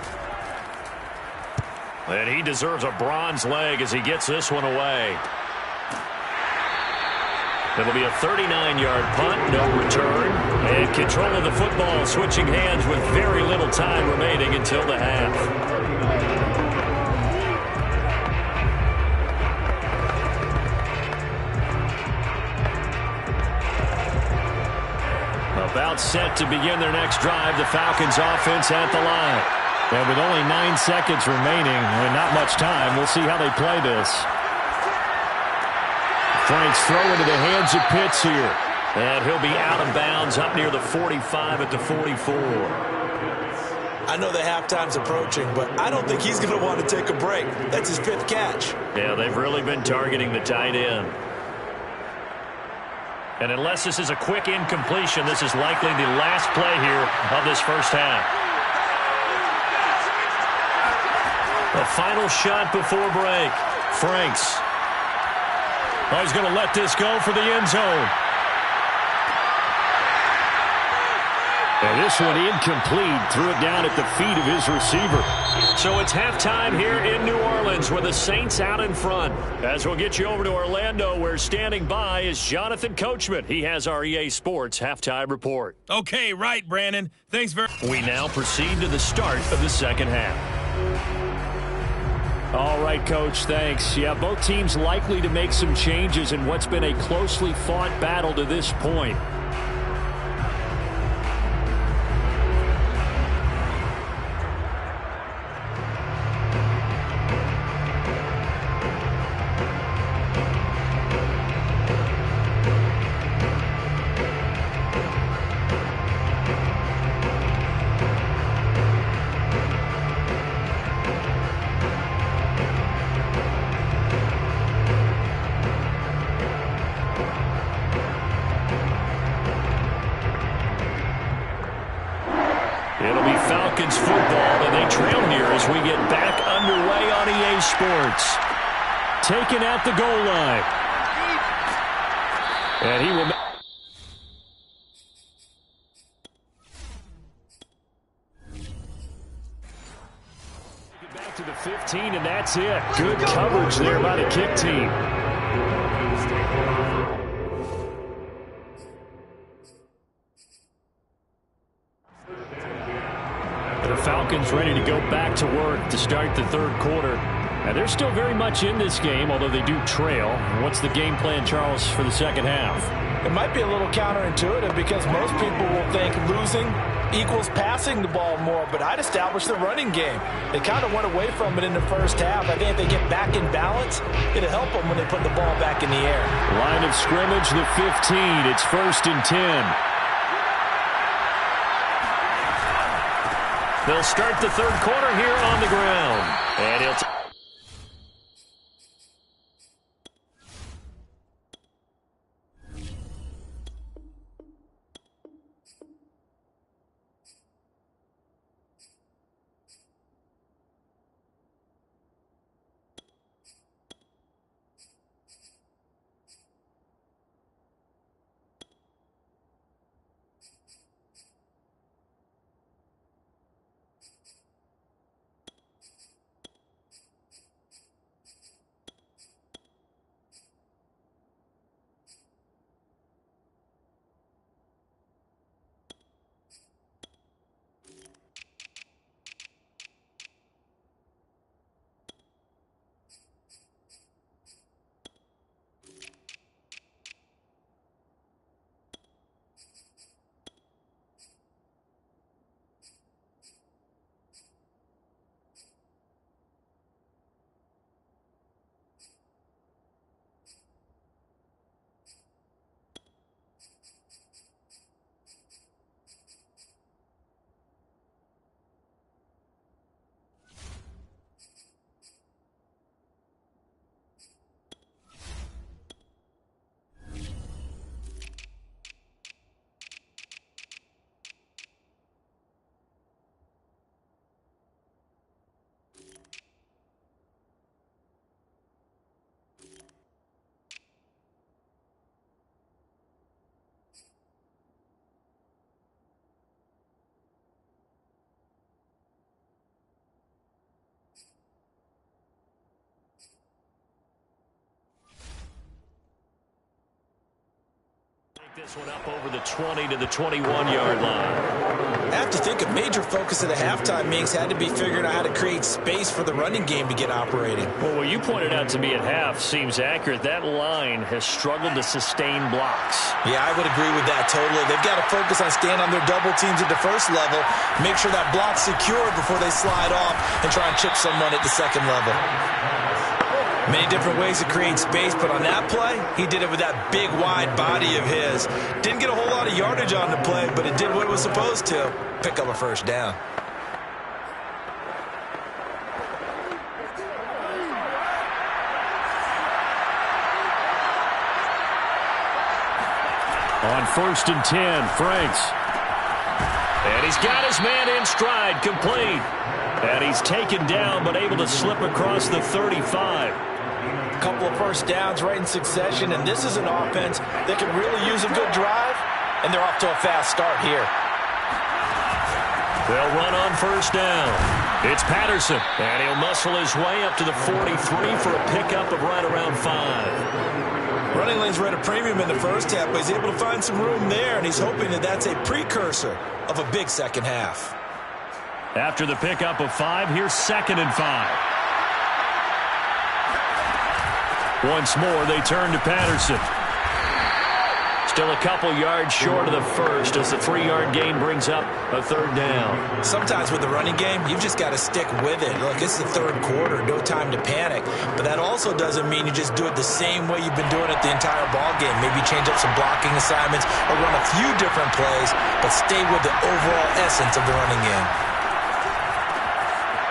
And he deserves a bronze leg as he gets this one away. It'll be a 39-yard punt, no return. And control of the football switching hands with very little time remaining until the half. About set to begin their next drive, the Falcons offense at the line. And with only 9 seconds remaining and not much time, we'll see how they play this. Frank's throw into the hands of Pitts here. And he'll be out of bounds up near the 45 at the 44. I know the halftime's approaching, but I don't think he's going to want to take a break. That's his 5th catch. Yeah, they've really been targeting the tight end. And unless this is a quick incompletion, this is likely the last play here of this first half. The final shot before break. Franks. Oh, he's going to let this go for the end zone. And this one incomplete. Threw it down at the feet of his receiver. So it's halftime here in New Orleans with the Saints out in front. As we'll get you over to Orlando, where standing by is Jonathan Coachman. He has our EA Sports halftime report. Okay, right, Brandon. Thanks very much. We now proceed to the start of the second half. All right, Coach, thanks. Yeah, both teams likely to make some changes in what's been a closely fought battle to this point. It'll be Falcons football, and they trail here as we get back underway on EA Sports. Taken at the goal line. And he will... Get back to the 15, and that's it. Good coverage there by the kick team. The Falcons ready to go back to work to start the 3rd quarter. And they're still very much in this game, although they do trail. What's the game plan, Charles, for the second half? It might be a little counterintuitive because most people will think losing equals passing the ball more, but I'd establish the running game. They kind of went away from it in the first half. I think if they get back in balance, it'll help them when they put the ball back in the air. Line of scrimmage, the 15. It's 1st and 10. They'll start the 3rd quarter here on the ground. And he'll... This one up over the 20 to the 21-yard line. I have to think a major focus of the halftime meetings had to be figuring out how to create space for the running game to get operating. Well, what you pointed out to me at half seems accurate. That line has struggled to sustain blocks. Yeah, I would agree with that totally. They've got to focus on staying on their double teams at the first level, make sure that block's secure before they slide off and try and chip someone at the second level. Many different ways to create space, but on that play, he did it with that big, wide body of his. Didn't get a whole lot of yardage on the play, but it did what it was supposed to. Pick up a first down. On 1st and 10, Franks. And he's got his man in stride, complete. And he's taken down, but able to slip across the 35. A couple of first downs right in succession, and this is an offense that can really use a good drive, and they're off to a fast start here. They'll run on 1st down. It's Patterson, and he'll muscle his way up to the 43 for a pickup of right around 5. Running lanes were at a premium in the first half, but he's able to find some room there, and he's hoping that that's a precursor of a big second half. After the pickup of 5, here's 2nd and 5. Once more, they turn to Patterson. Still a couple yards short of the first as the 3-yard gain brings up a 3rd down. Sometimes with the running game, you've just got to stick with it. Look, it's the 3rd quarter, no time to panic. But that also doesn't mean you just do it the same way you've been doing it the entire ball game. Maybe change up some blocking assignments or run a few different plays, but stay with the overall essence of the running game.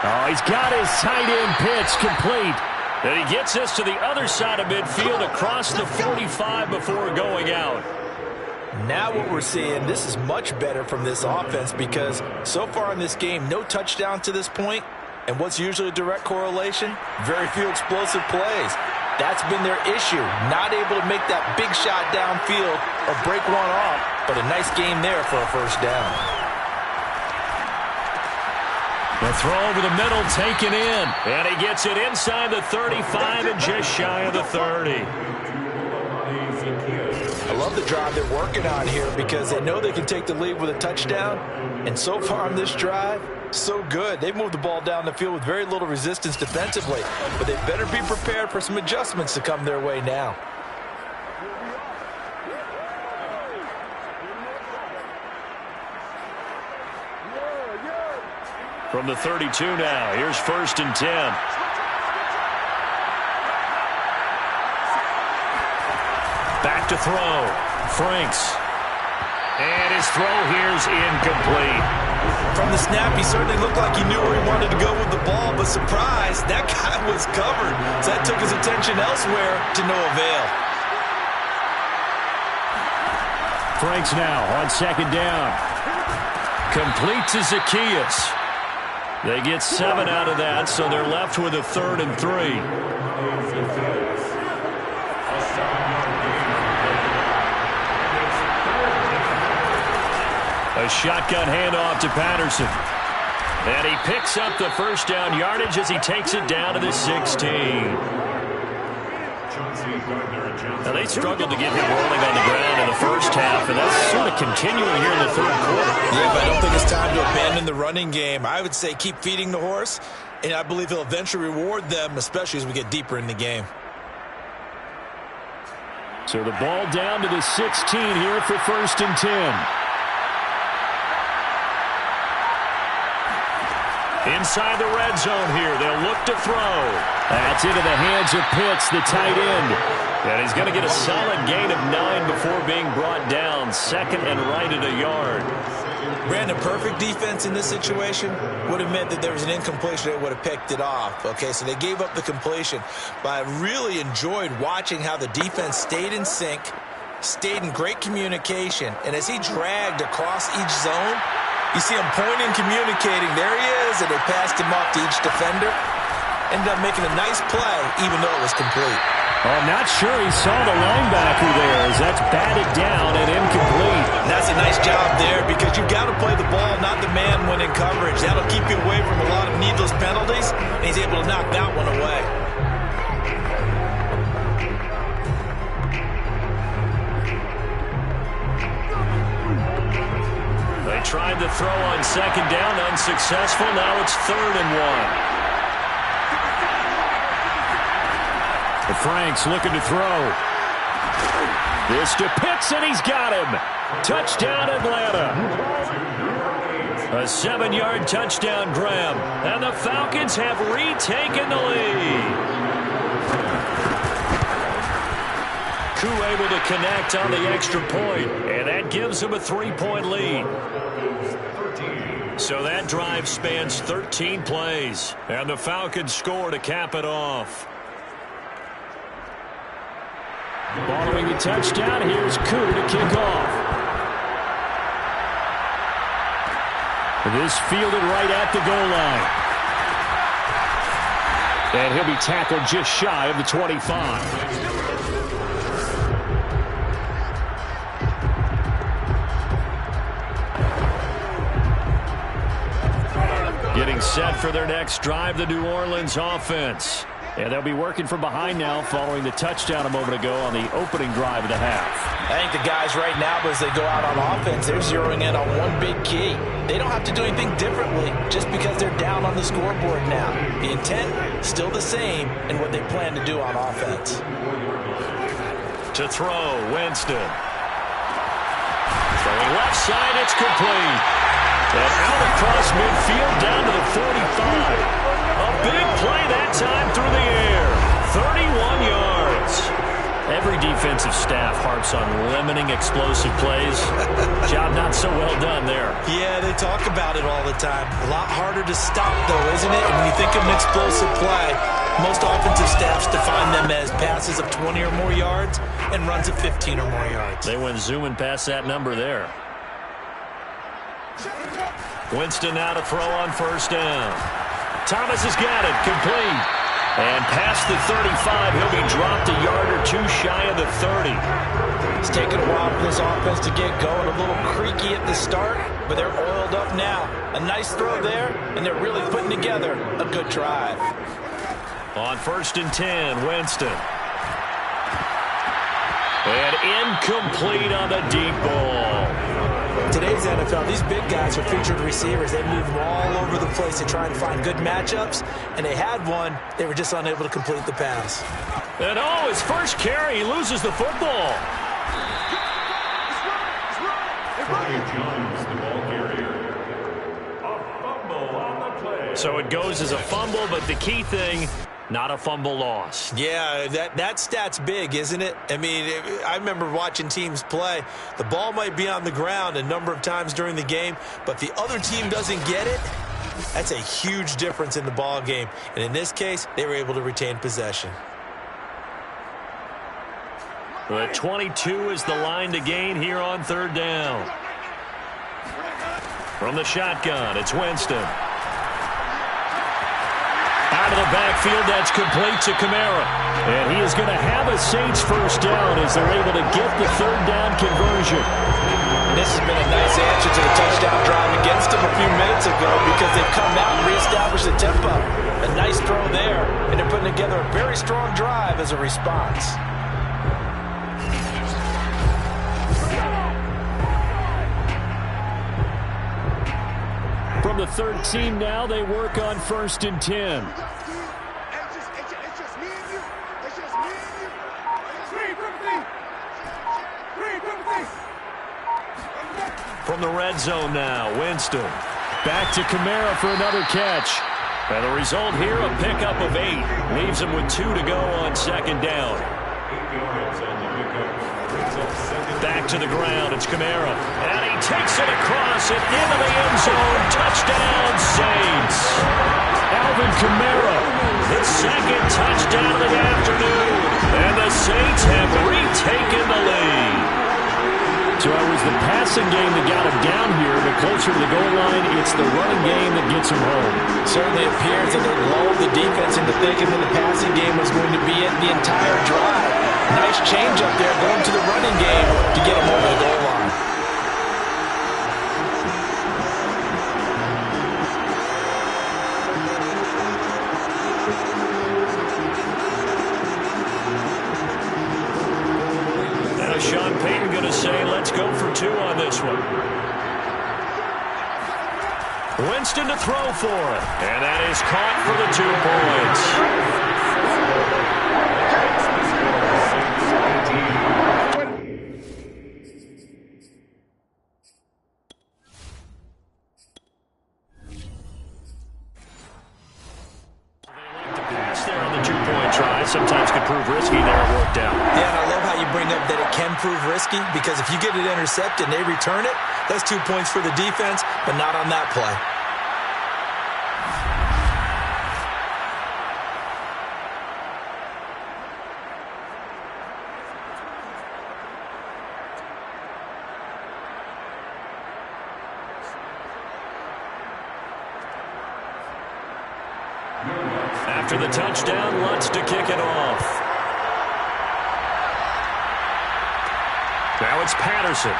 Oh, he's got his tight end pitch complete. And he gets this to the other side of midfield across the 45 before going out. Now what we're seeing, this is much better from this offense because so far in this game, no touchdown to this point. And what's usually a direct correlation? Very few explosive plays. That's been their issue. Not able to make that big shot downfield or break one off, but a nice game there for a first down. The throw over the middle taken in. And he gets it inside the 35 and just shy of the 30. I love the drive they're working on here because they know they can take the lead with a touchdown. And so far on this drive, so good. They've moved the ball down the field with very little resistance defensively. But they better be prepared for some adjustments to come their way now. From the 32 now, here's 1st and 10. Back to throw. Franks. And his throw here's incomplete. From the snap, he certainly looked like he knew where he wanted to go with the ball, but surprise, that guy was covered. So that took his attention elsewhere to no avail. Franks now on 2nd down. Complete to Zacchaeus. They get 7 out of that, so they're left with a 3rd and 3. A shotgun handoff to Patterson. And he picks up the first down yardage as he takes it down to the 16. Now, they struggled to get him rolling on the ground in the first half, and that's sort of continuing here in the 3rd quarter. Yeah, but I don't think it's time to abandon the running game. I would say keep feeding the horse, and I believe he'll eventually reward them, especially as we get deeper in the game. So the ball down to the 16 here for 1st and 10. Inside the red zone here, they'll look to throw. That's into the hands of Pitts, the tight end. And he's going to get a solid gain of 9 before being brought down. 2nd and right at a yard. Brandon, perfect defense in this situation would have meant that there was an incompletion that would have picked it off. Okay, so they gave up the completion. But I really enjoyed watching how the defense stayed in sync, stayed in great communication. And as he dragged across each zone, you see him pointing, communicating. There he is, and they passed him off to each defender. Ended up making a nice play, even though it was complete. I'm not sure he saw the linebacker there as that's batted down and incomplete. And that's a nice job there because you've got to play the ball, not the man when in coverage. That'll keep you away from a lot of needless penalties, and he's able to knock that one away. tried to throw on second down, unsuccessful. Now it's 3rd and 1. Franks looking to throw. This to Pitts, and he's got him. Touchdown, Atlanta. A 7-yard touchdown grab, and the Falcons have retaken the lead. Koo able to connect on the extra point, and that gives them a 3-point lead. So that drive spans 13 plays, and the Falcons score to cap it off. Following the touchdown, here's Koo to kick off. This fielded right at the goal line. And he'll be tackled just shy of the 25. Getting set for their next drive, the New Orleans offense. And they'll be working from behind now following the touchdown a moment ago on the opening drive of the half. I think the guys right now, as they go out on offense, they're zeroing in on one big key. They don't have to do anything differently just because they're down on the scoreboard now. The intent, still the same in what they plan to do on offense. To throw, Winston. Throwing left side, it's complete. And out across midfield down to the 45. A big play that time through the air. 31 yards. Every defensive staff harps on limiting explosive plays. Job not so well done there. Yeah, they talk about it all the time. A lot harder to stop, though, isn't it? And when you think of an explosive play, most offensive staffs define them as passes of 20 or more yards and runs of 15 or more yards. They went zooming past that number there. Winston now to throw on 1st down. Thomas has got it, complete. And past the 35, he'll be dropped a yard or two shy of the 30. It's taken a while for this offense to get going. A little creaky at the start, but they're oiled up now. A nice throw there, and they're really putting together a good drive. On 1st and 10, Winston. And incomplete on the deep ball. Today's NFL, these big guys are featured receivers. They move all over the place to try and find good matchups, and they had one. They were just unable to complete the pass. And his first carry, he loses the football. Jones, the ball carrier. A fumble on the play. So it goes as a fumble, but the key thing, not a fumble loss. Yeah, that stat's big, isn't it? I mean, I remember watching teams play. The ball might be on the ground a number of times during the game, but the other team doesn't get it. That's a huge difference in the ball game. And in this case, they were able to retain possession. The 22 is the line to gain here on 3rd down. From the shotgun, it's Winston. Out of the backfield, that's complete to Kamara. And he is going to have a Saints 1st down as they're able to get the 3rd down conversion. This has been a nice answer to the touchdown drive against them a few minutes ago because they've come out and reestablished the tempo. A nice throw there, and they're putting together a very strong drive as a response. From the 13 now, they work on 1st and 10. From the red zone now, Winston. Back to Kamara for another catch. And the result here, a pickup of 8. Leaves him with 2 to go on 2nd down. Back to the ground, it's Kamara. And he takes it across and into the end zone. Touchdown, Saints. Alvin Kamara. The 2nd touchdown of the afternoon. And the Saints have retaken the lead. So it was the passing game that got him down here, but closer to the goal line, it's the running game that gets him home. Certainly appears that they lulled the defense into thinking that the passing game was going to be it the entire drive. Nice change up there going to the running game to get him over the goal line. Sean Payton going to say, let's go for 2 on this one. Winston to throw for it. And that is caught for the 2 points. Sometimes could prove risky. There it worked out. Yeah, and I love how you bring up that it can prove risky, because if you get it intercepted and they return it, that's 2 points for the defense, but not on that play. After the touchdown, Lutz to kick it off. Now it's Patterson.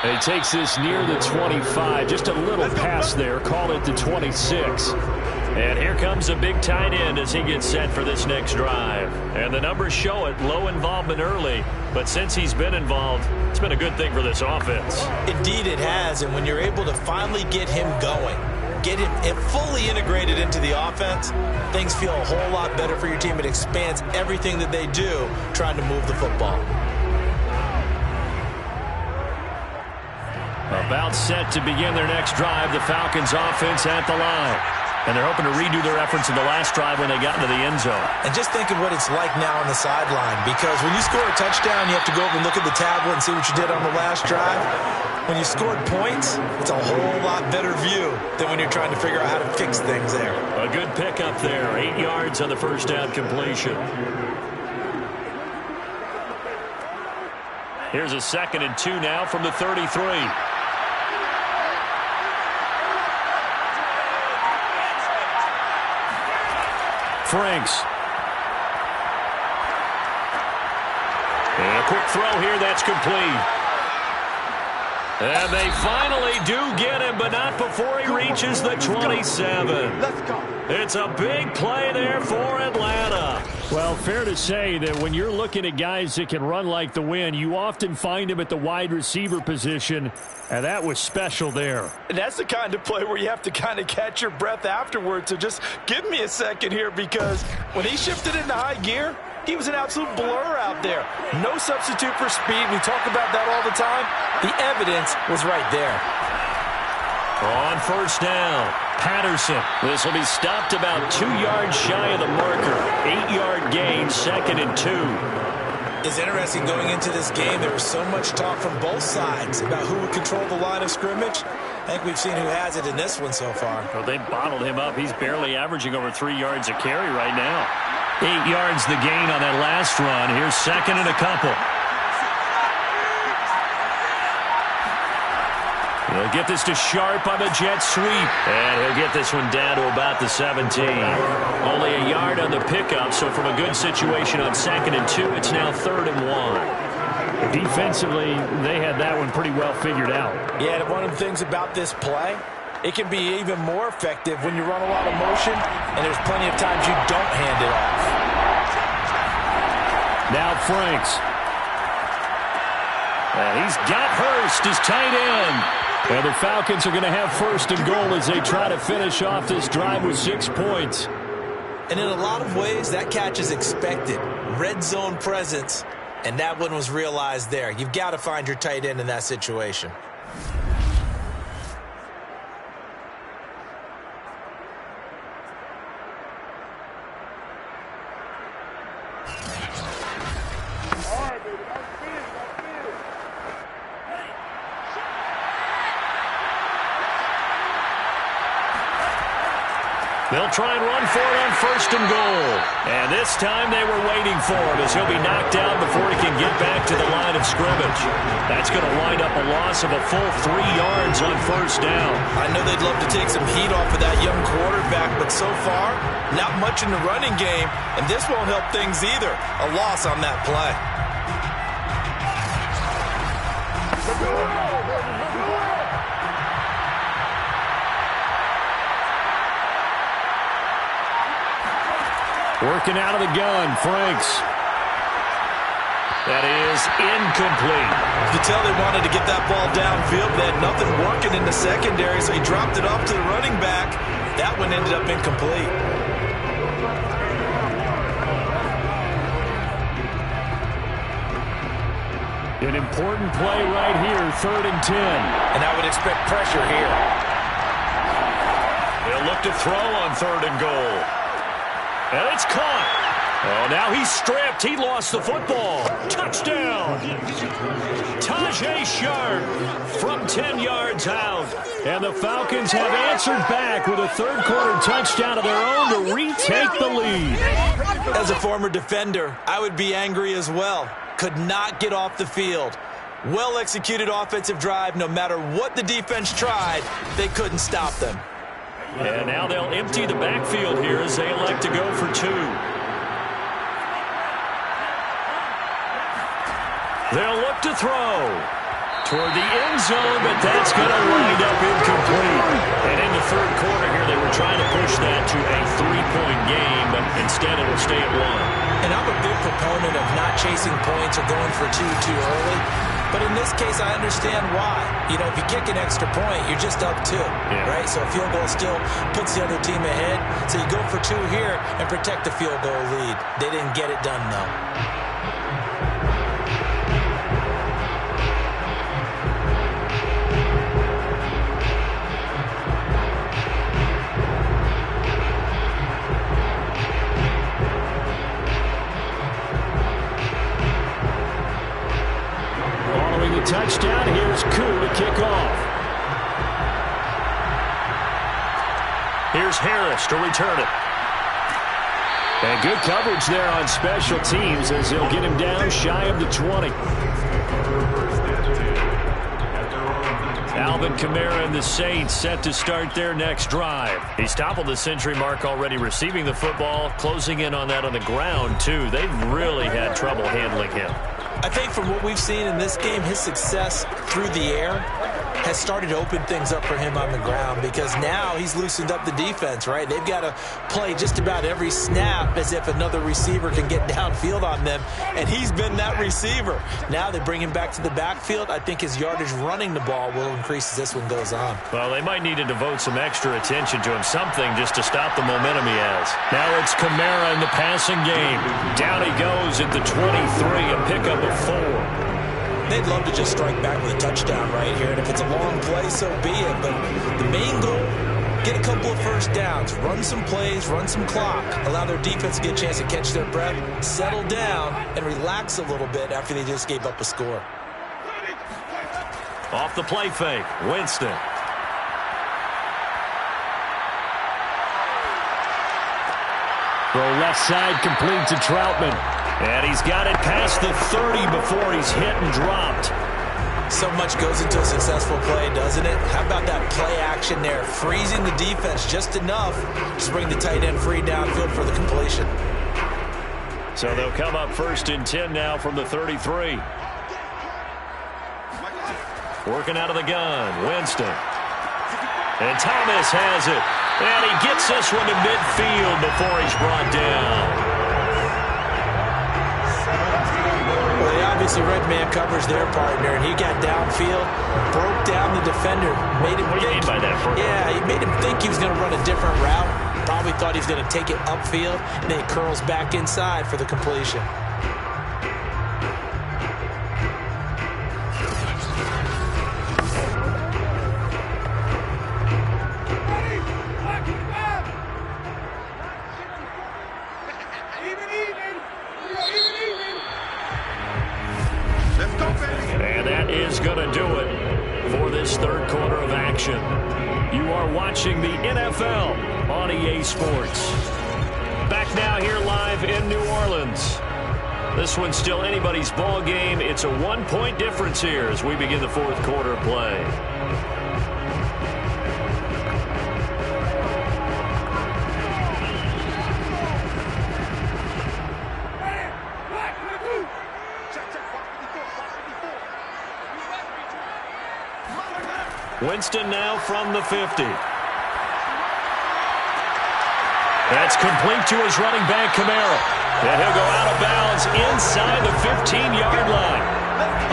He takes this near the 25. Just a little pass there. Call it the 26. And here comes a big tight end as he gets set for this next drive. And the numbers show it. Low involvement early. But since he's been involved, it's been a good thing for this offense. Indeed it has. And when you're able to finally get him going, get him fully integrated into the offense, things feel a whole lot better for your team. It expands everything that they do trying to move the football. About set to begin their next drive, the Falcons offense at the line. And they're hoping to redo their efforts in the last drive when they got into the end zone. And just think of what it's like now on the sideline, because when you score a touchdown, you have to go over and look at the tablet and see what you did on the last drive. When you scored points, it's a whole lot better view than when you're trying to figure out how to fix things there. A good pickup there. 8 yards on the first down completion. Here's a 2nd and 2 now from the 33. Franks. And a quick throw here, that's complete. And they finally do get him, but not before he reaches the 27. Let's go. It's a big play there for Atlanta. Well, fair to say that when you're looking at guys that can run like the wind, you often find him at the wide receiver position, and that was special there. And that's the kind of play where you have to kind of catch your breath afterwards. So just give me a second here, because when he shifted into high gear, he was an absolute blur out there. No substitute for speed. We talk about that all the time. The evidence was right there. On first down, Patterson. This will be stopped about 2 yards shy of the marker. 8-yard gain, 2nd and 2. It's interesting going into this game. There was so much talk from both sides about who would control the line of scrimmage. I think we've seen who has it in this one so far. Well, they bottled him up. He's barely averaging over 3 yards a carry right now. 8 yards the gain on that last run. Here's 2nd and a couple. He'll get this to Sharp on the jet sweep. And he'll get this one down to about the 17. Only a yard on the pickup, so from a good situation on 2nd and 2, it's now 3rd and 1. Defensively, they had that one pretty well figured out. Yeah, and one of the things about this play, it can be even more effective when you run a lot of motion, and there's plenty of times you don't hand it off. Now Franks. And he's got Hurst, his tight end. And the Falcons are going to have 1st and goal as they try to finish off this drive with 6 points. And in a lot of ways, that catch is expected. Red zone presence, and that one was realized there. You've got to find your tight end in that situation. They'll try and run for it on 1st and goal. And this time they were waiting for him as he'll be knocked down before he can get back to the line of scrimmage. That's going to wind up a loss of a full 3 yards on 1st down. I know they'd love to take some heat off of that young quarterback, but so far, not much in the running game, and this won't help things either. A loss on that play. Working out of the gun, Franks. That is incomplete. You can tell they wanted to get that ball downfield. They had nothing working in the secondary, so he dropped it off to the running back. That one ended up incomplete. An important play right here, 3rd and 10. And I would expect pressure here. They'll look to throw on 3rd and goal. And it's caught. Oh, now he's stripped. He lost the football. Touchdown. Tajay Sharp from 10 yards out. And the Falcons have answered back with a third-quarter touchdown of their own to retake the lead. As a former defender, I would be angry as well. Could not get off the field. Well-executed offensive drive. No matter what the defense tried, they couldn't stop them. And now they'll empty the backfield here as they elect to go for 2. They'll look to throw toward the end zone, but that's going to wind up incomplete. And in the third quarter here, they were trying to push that to a 3-point game, but instead it will stay at 1. And I'm a big proponent of not chasing points or going for 2 too early. But in this case, I understand why. You know, if you kick an extra point, you're just up 2, right? So a field goal still puts the other team ahead. So you go for 2 here and protect the field goal lead. They didn't get it done, though. Touchdown. Here's Koo to kick off. Here's Harris to return it. And good coverage there on special teams as they'll get him down shy of the 20. Alvin Kamara and the Saints set to start their next drive. He's toppled the century mark already receiving the football, closing in on that on the ground, too. They've really had trouble handling him. I think from what we've seen in this game, his success through the air has started to open things up for him on the ground because now he's loosened up the defense, right? They've got to play just about every snap as if another receiver can get downfield on them, and he's been that receiver. Now they bring him back to the backfield. I think his yardage running the ball will increase as this one goes on. Well, they might need to devote some extra attention to him, something just to stop the momentum he has. Now it's Kamara in the passing game. Down he goes at the 23, a pickup of 4. They'd love to just strike back with a touchdown right here, and if it's a long play, so be it. But the main goal, get a couple of first downs, run some plays, run some clock, allow their defense to get a chance to catch their breath, settle down, and relax a little bit after they just gave up a score. Off the play fake, Winston. Throw left side complete to Troutman. And he's got it past the 30 before he's hit and dropped. So much goes into a successful play, doesn't it? How about that play action there? Freezing the defense just enough to bring the tight end free downfield for the completion. So they'll come up 1st and 10 now from the 33. Working out of the gun, Winston. And Thomas has it. And he gets this one to midfield before he's brought down. Well, they obviously red man covers their partner, and he got downfield, broke down the defender, made him What do you mean by that, Bert? Yeah, he made him think he was going to run a different route. Probably thought he was going to take it upfield, and then he curls back inside for the completion. And that is going to do it for this third quarter of action. You are watching the NFL on EA Sports. Back now here live in New Orleans. This one's still anybody's ball game. It's a 1-point difference here as we begin the fourth quarter of play. Winston now from the 50. That's complete to his running back, Kamara. And he'll go out of bounds inside the 15-yard line.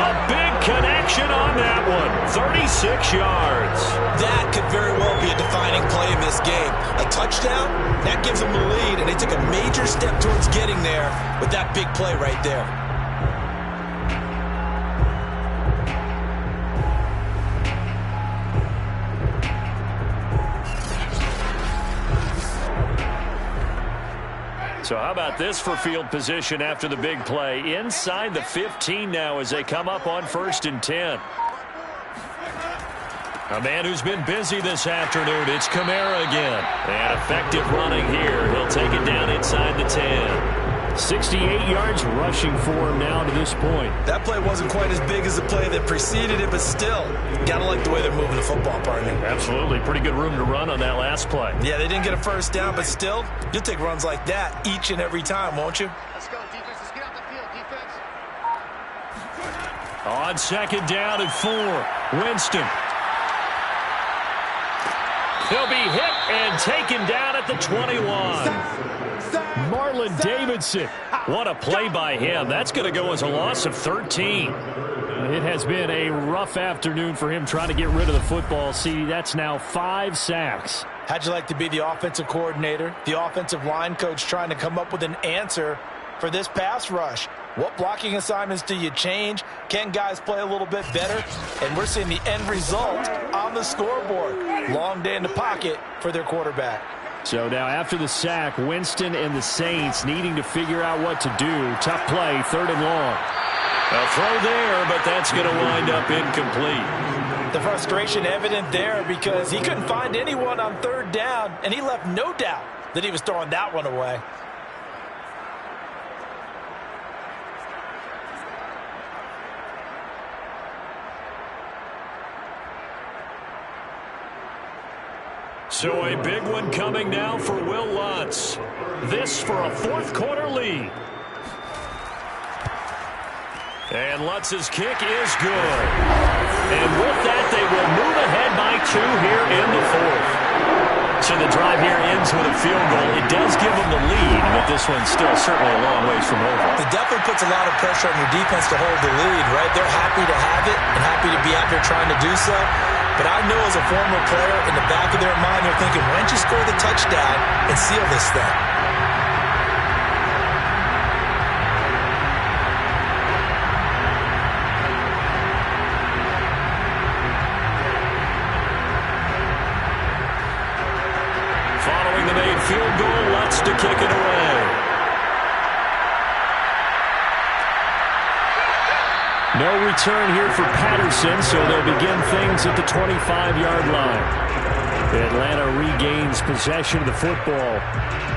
A big connection on that one. 36 yards. That could very well be a defining play in this game. A touchdown, that gives them the lead, and they took a major step towards getting there with that big play right there. So how about this for field position after the big play? Inside the 15 now as they come up on 1st and 10. A man who's been busy this afternoon. It's Kamara again. And effective running here. He'll take it down inside the 10. 68 yards rushing for him now to this point. That play wasn't quite as big as the play that preceded it, but still, gotta like the way they're moving the football, partner. Absolutely. Pretty good room to run on that last play. Yeah, they didn't get a first down, but still, you'll take runs like that each and every time, won't you? Let's go, defense. Let's get out the field, defense. On 2nd down and 4. Winston. He'll be hit and taken down at the 21. Marlon Davidson. What a play by him. That's going to go as a loss of 13. It has been a rough afternoon for him trying to get rid of the football. See, that's now 5 sacks. How'd you like to be the offensive coordinator, the offensive line coach trying to come up with an answer for this pass rush? What blocking assignments do you change? Can guys play a little bit better? And we're seeing the end result on the scoreboard. Long day in the pocket for their quarterback. So now after the sack, Winston and the Saints needing to figure out what to do. Tough play, 3rd and long. A throw there, but that's going to wind up incomplete. The frustration evident there because he couldn't find anyone on 3rd down, and he left no doubt that he was throwing that one away. So a big one coming now for Will Lutz. This for a 4th quarter lead. And Lutz's kick is good. And with that, they will move ahead by 2 here in the 4th. So the drive here ends with a field goal. It does give them the lead, but this one's still certainly a long ways from over. It definitely puts a lot of pressure on your defense to hold the lead, right? They're happy to have it and happy to be out there trying to do so. But I know as a former player, in the back of their mind, they're thinking, why don't you score the touchdown and seal this thing? Following the made field goal, Lutz to kick it away. No return here for Patterson, so they'll begin things at the 25-yard line. Atlanta regains possession of the football.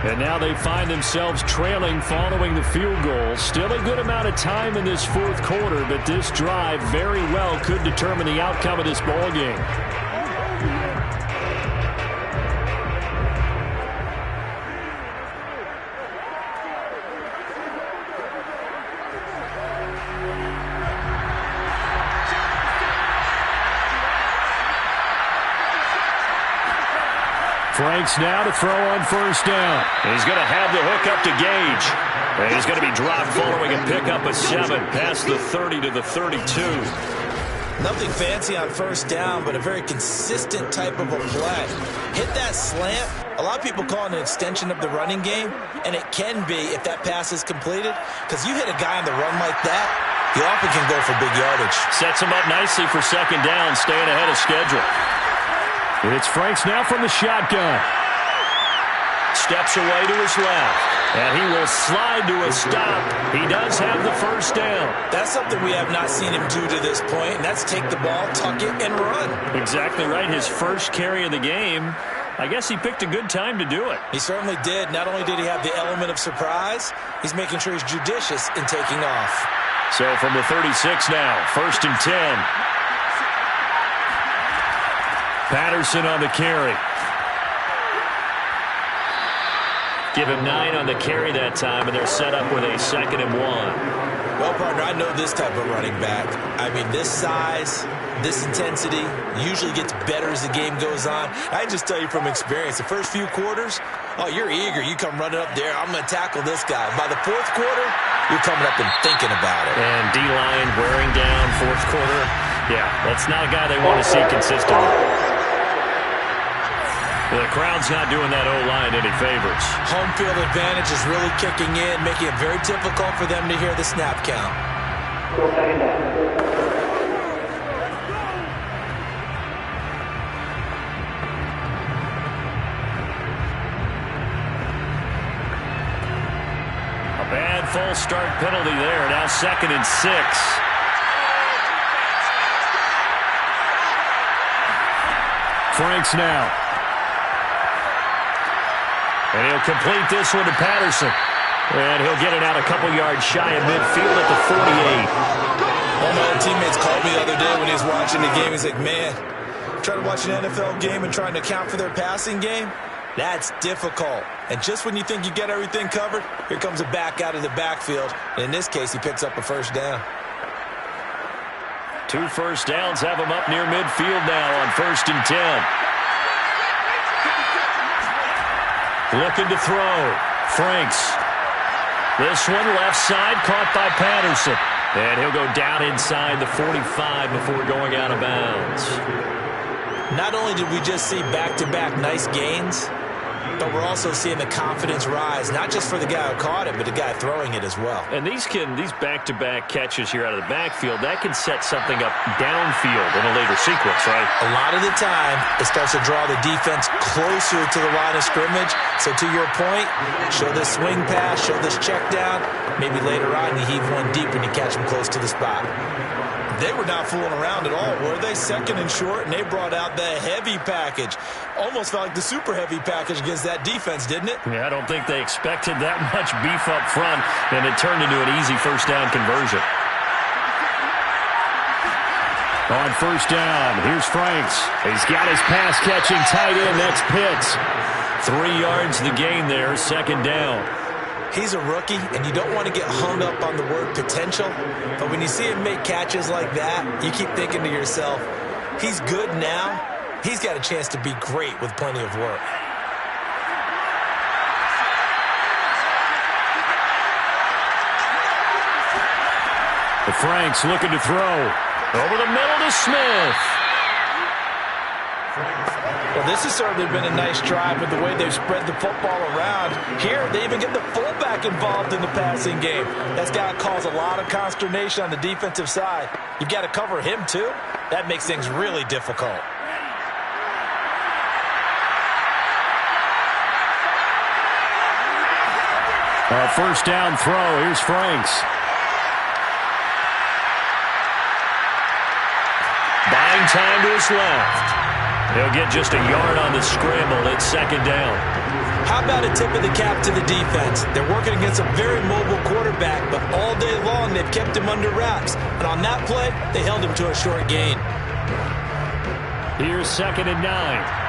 And now they find themselves trailing following the field goal. Still a good amount of time in this 4th quarter, but this drive very well could determine the outcome of this ball game. Franks now to throw on 1st down. He's going to have the hook up to Gage. And he's going to be dropped following a pickup of 7 past the 30 to the 32. Nothing fancy on 1st down, but a very consistent type of a play. Hit that slant. A lot of people call it an extension of the running game, and it can be if that pass is completed, because you hit a guy on the run like that, you often can go for big yardage. Sets him up nicely for 2nd down, staying ahead of schedule. It's Franks now from the shotgun. Steps away to his left. And he will slide to a stop. He does have the 1st down. That's something we have not seen him do to this point, and that's take the ball, tuck it, and run. Exactly right. His first carry of the game. I guess he picked a good time to do it. He certainly did. Not only did he have the element of surprise, he's making sure he's judicious in taking off. So from the 36 now, 1st and 10. Patterson on the carry. Give him 9 on the carry that time, and they're set up with a 2nd and 1. Well, partner, I know this type of running back. I mean, this size, this intensity usually gets better as the game goes on. I can just tell you from experience, the first few quarters, Oh, you're eager. You come running up there. I'm going to tackle this guy. By the fourth quarter, you're coming up and thinking about it. And D-line wearing down fourth quarter. Yeah, that's not a guy they want to see consistently. The crowd's not doing that O-line any favors. Home field advantage is really kicking in, making it very difficult for them to hear the snap count. A bad false start penalty there. Now 2nd and 6. Franks now. And he'll complete this one to Patterson. And he'll get it out a couple yards shy of midfield at the 48. One of my old teammates called me the other day when he was watching the game. He's like, man, trying to watch an NFL game and trying to account for their passing game? That's difficult. And just when you think you get everything covered, here comes a back out of the backfield. And in this case, he picks up a first down. 2 first downs have him up near midfield now on 1st and 10. Looking to throw. Franks. This one left side caught by Patterson. And he'll go down inside the 45 before going out of bounds. Not only did we just see back-to-back nice gains, but we're also seeing the confidence rise, not just for the guy who caught it, but the guy throwing it as well. And these back-to-back catches here out of the backfield, that can set something up downfield in a later sequence, right? A lot of the time, it starts to draw the defense closer to the line of scrimmage. So to your point, show this swing pass, show this check down. Maybe later on you heave one deep when you catch them close to the spot. They were not fooling around at all, were they? 2nd and short, and they brought out the heavy package. Almost felt like the super heavy package against that defense, didn't it? Yeah, I don't think they expected that much beef up front, and it turned into an easy first down conversion. On 1st down, here's Franks. He's got his pass-catching tight end. That's Pitts. 3 yards the gain there, 2nd down. He's a rookie, and you don't want to get hung up on the word potential. But when you see him make catches like that, you keep thinking to yourself, he's good now. He's got a chance to be great with plenty of work. The Franks looking to throw. Over the middle to Smith. Well, this has certainly been a nice drive with the way they've spread the football around. Here, they even get the fullback involved in the passing game. That's got to cause a lot of consternation on the defensive side. You've got to cover him, too. That makes things really difficult. First down throw. Here's Franks. Buying time to his left. He'll get just a yard on the scramble. It's 2nd down. How about a tip of the cap to the defense? They're working against a very mobile quarterback, but all day long they've kept him under wraps. And on that play, they held him to a short gain. Here's 2nd and 9.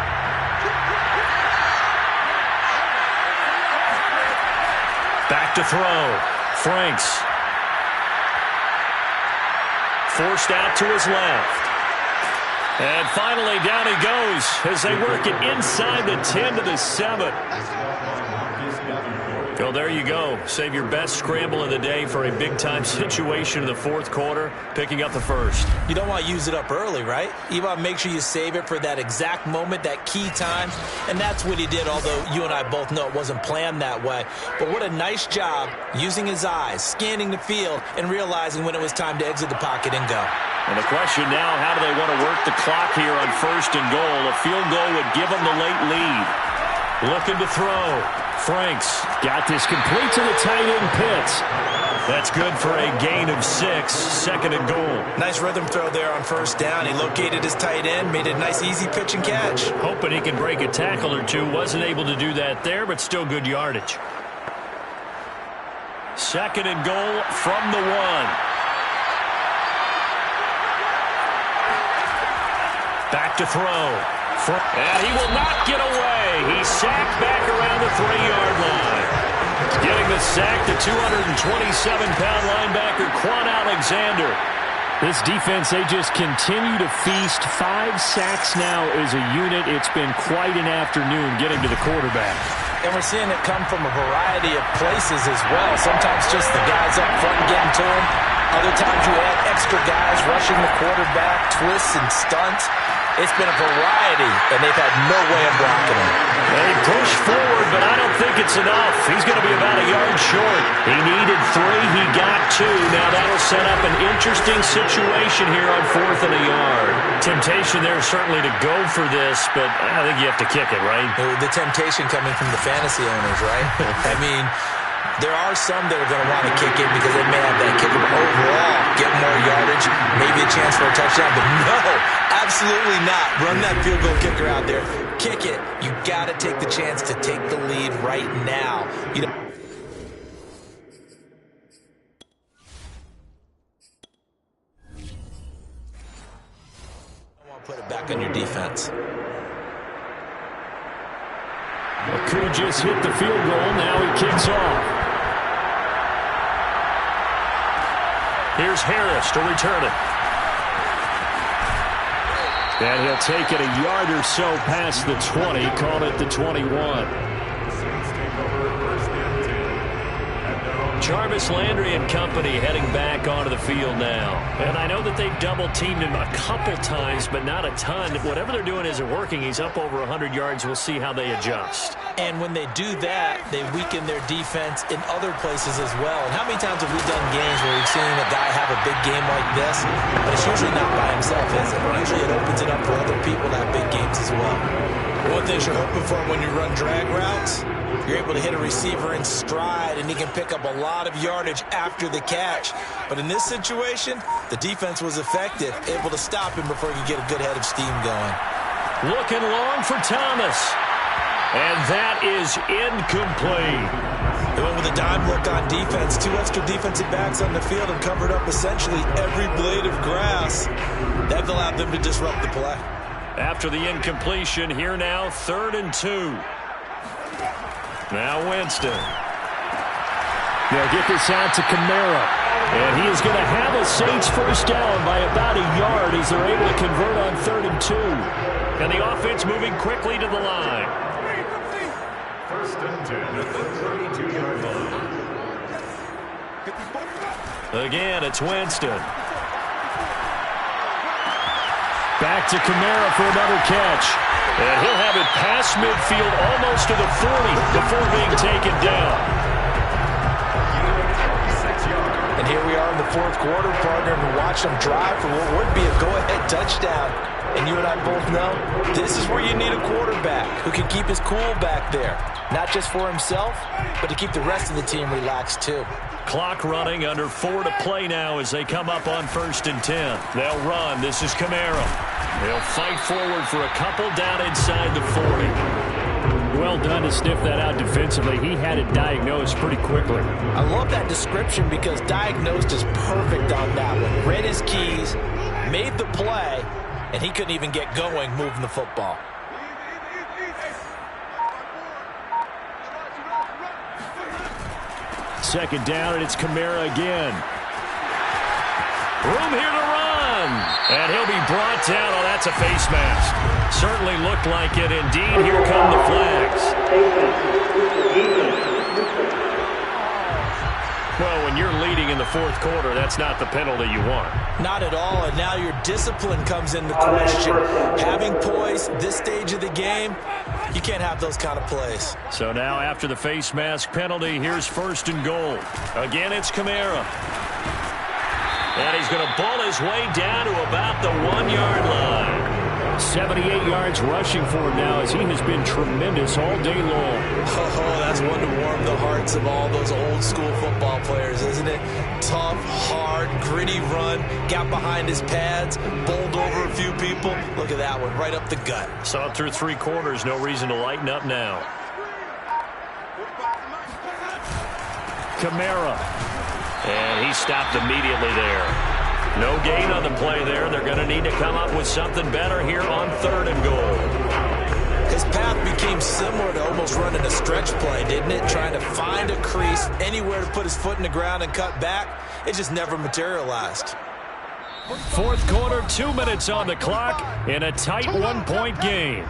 Back to throw. Franks. Forced out to his left. And finally, down he goes as they work it inside the 10 to the 7. Well, there you go. Save your best scramble of the day for a big-time situation in the 4th quarter, picking up the first. You don't want to use it up early, right? You want to make sure you save it for that exact moment, that key time. And that's what he did, although you and I both know it wasn't planned that way. But what a nice job using his eyes, scanning the field, and realizing when it was time to exit the pocket and go. And the question now, how do they want to work the clock here on 1st and goal? A field goal would give them the late lead. Looking to throw. Franks got this complete to the tight end, Pitts. That's good for a gain of 6, 2nd and goal. Nice rhythm throw there on 1st down. He located his tight end, made it a nice easy pitch and catch. Hoping he can break a tackle or two. Wasn't able to do that there, but still good yardage. 2nd and goal from the 1. Back to throw. And he will not get away. He's sacked back around the 3-yard line. Getting the sack, the 227-pound linebacker, Quan Alexander. This defense, they just continue to feast. 5 sacks now as a unit. It's been quite an afternoon getting to the quarterback. And we're seeing it come from a variety of places as well. Sometimes just the guys up front getting to him. Other times you add extra guys rushing the quarterback, twists and stunts. It's been a variety, and they've had no way of blocking him. They push forward, but I don't think it's enough. He's going to be about a yard short. He needed 3. He got 2. Now that'll set up an interesting situation here on 4th and a yard. Temptation there certainly to go for this, but I think you have to kick it, right? The temptation coming from the fantasy owners, right? I mean, there are some that are going to want to kick it because they may have that kicker overall, get more yardage, maybe a chance for a touchdown. But no, absolutely not. Run that field goal kicker out there. Kick it. You got to take the chance to take the lead right now. You know. I want to put it back on your defense. Could just hit the field goal. Now he kicks off. Here's Harris to return it. And he'll take it a yard or so past the 20, call it the 21. Jarvis Landry and company heading back onto the field now. And I know that they've double-teamed him a couple times, but not a ton. Whatever they're doing isn't working. He's up over 100 yards. We'll see how they adjust. And when they do that, they weaken their defense in other places as well. And how many times have we done games where we've seen a guy have a big game like this? But it's usually not by himself, is it? Usually it opens it up for other people to have big games as well. One thing you're hoping for when you run drag routes, you're able to hit a receiver in stride, and he can pick up a lot of yardage after the catch. But in this situation, the defense was effective, able to stop him before he could get a good head of steam going. Looking long for Thomas. And that is incomplete. They went with a dime look on defense. 2 extra defensive backs on the field and covered up essentially every blade of grass. That allowed them to disrupt the play. After the incompletion, here now, 3rd and 2. Now Winston. They'll get this out to Kamara. And he is going to have a Saints first down by about a yard as they're able to convert on 3rd and 2. And the offense moving quickly to the line. 1st and 10 at the 32-yard line. Again, it's Winston. Back to Kamara for another catch. And he'll have it past midfield almost to the 40 before being taken down. And here we are in the 4th quarter, partner, and watch them drive for what would be a go-ahead touchdown. And you and I both know this is where you need a quarterback who can keep his cool back there. Not just for himself, but to keep the rest of the team relaxed too. Clock running, under 4 to play now as they come up on 1st and 10. They'll run. This is Kamara. They'll fight forward for a couple down inside the 40. Well done to sniff that out defensively. He had it diagnosed pretty quickly. I love that description because diagnosed is perfect on that one. Read his keys, made the play, and he couldn't even get going moving the football. Second down, and it's Kamara again. Room here to run. And he'll be brought down. Oh, that's a face mask. Certainly looked like it. Indeed, here come the flags. Well, when you're leading in the 4th quarter, that's not the penalty you want. Not at all, and now your discipline comes into question. Having poise this stage of the game, you can't have those kind of plays. So now after the face mask penalty, here's 1st and goal. Again, it's Kamara. And he's going to ball his way down to about the 1-yard line. 78 yards rushing for him now as he has been tremendous all day long. Oh, that's one to warm the hearts of all those old school football players, isn't it? Tough, hard, gritty run, got behind his pads, bowled over a few people. Look at that one, right up the gut. Saw it through 3 quarters, no reason to lighten up now. Kamara. And he stopped immediately there. No gain on the play there. They're going to need to come up with something better here on 3rd and goal. His path became similar to almost running a stretch play, didn't it? Trying to find a crease, anywhere to put his foot in the ground and cut back. It just never materialized. 4th quarter, 2 minutes on the clock in a tight 1-point game.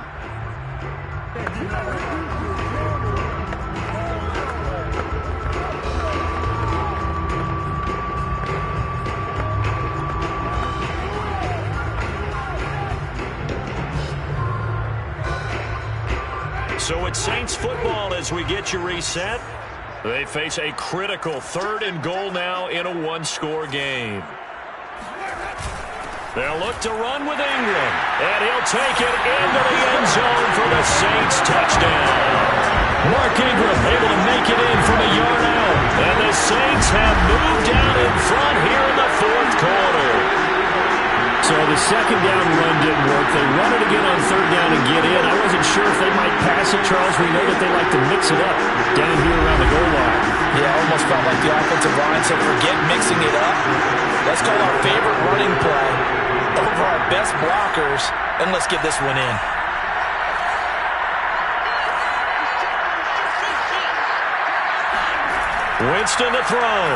So it's Saints football as we get you reset. They face a critical 3rd and goal now in a one-score game. They'll look to run with Ingram, and he'll take it into the end zone for the Saints touchdown. Mark Ingram able to make it in from a yard out, and the Saints have moved down in front here in the 4th quarter. So the second down run didn't work. They run it again on 3rd down and get in. I wasn't sure if they might pass it, Charles. We know that they like to mix it up down here around the goal line. Yeah, almost felt like the offensive line said, forget mixing it up. Let's call our favorite running play over our best blockers, and let's get this one in. Winston to throw.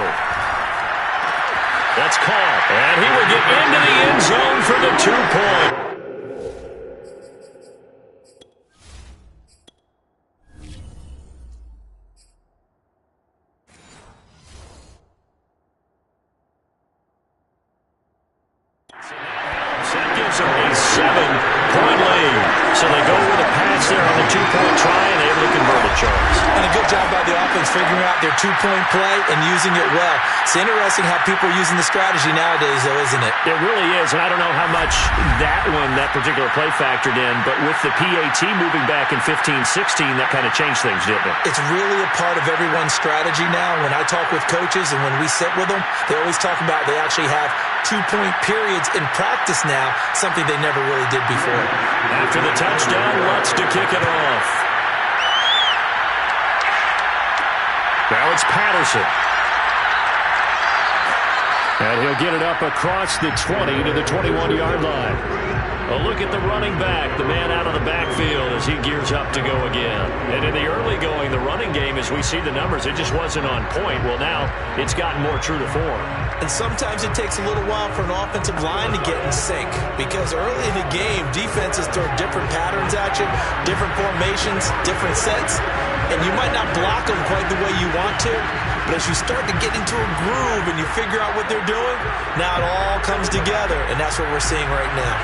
That's caught, and he will get into the end zone for the 2-point. That gives them a 7-point lead. So they go with a pass there on the 2-point try and able to convert it, Charles. And a good job by the offense figuring out their 2-point play and using it well. It's interesting how people are using the strategy nowadays, though, isn't it? It really is, and I don't know how much that particular play factored in, but with the PAT moving back in 15-16, that kind of changed things, didn't it? It's really a part of everyone's strategy now. When I talk with coaches and when we sit with them, they always talk about they actually have 2-point periods in practice now, something they never really did before. After the touchdown, Lutz to kick it off. Now it's Patterson. And he'll get it up across the 20 to the 21-yard line. A look at the running back, the man out of the backfield as he gears up to go again. And in the early going, the running game, as we see the numbers, it just wasn't on point. Well, now it's gotten more true to form. And sometimes it takes a little while for an offensive line to get in sync, because early in the game, defenses throw different patterns at you, different formations, different sets, and you might not block them quite the way you want to, but as you start to get into a groove and you figure out what they're doing, now it all comes together, and that's what we're seeing right now.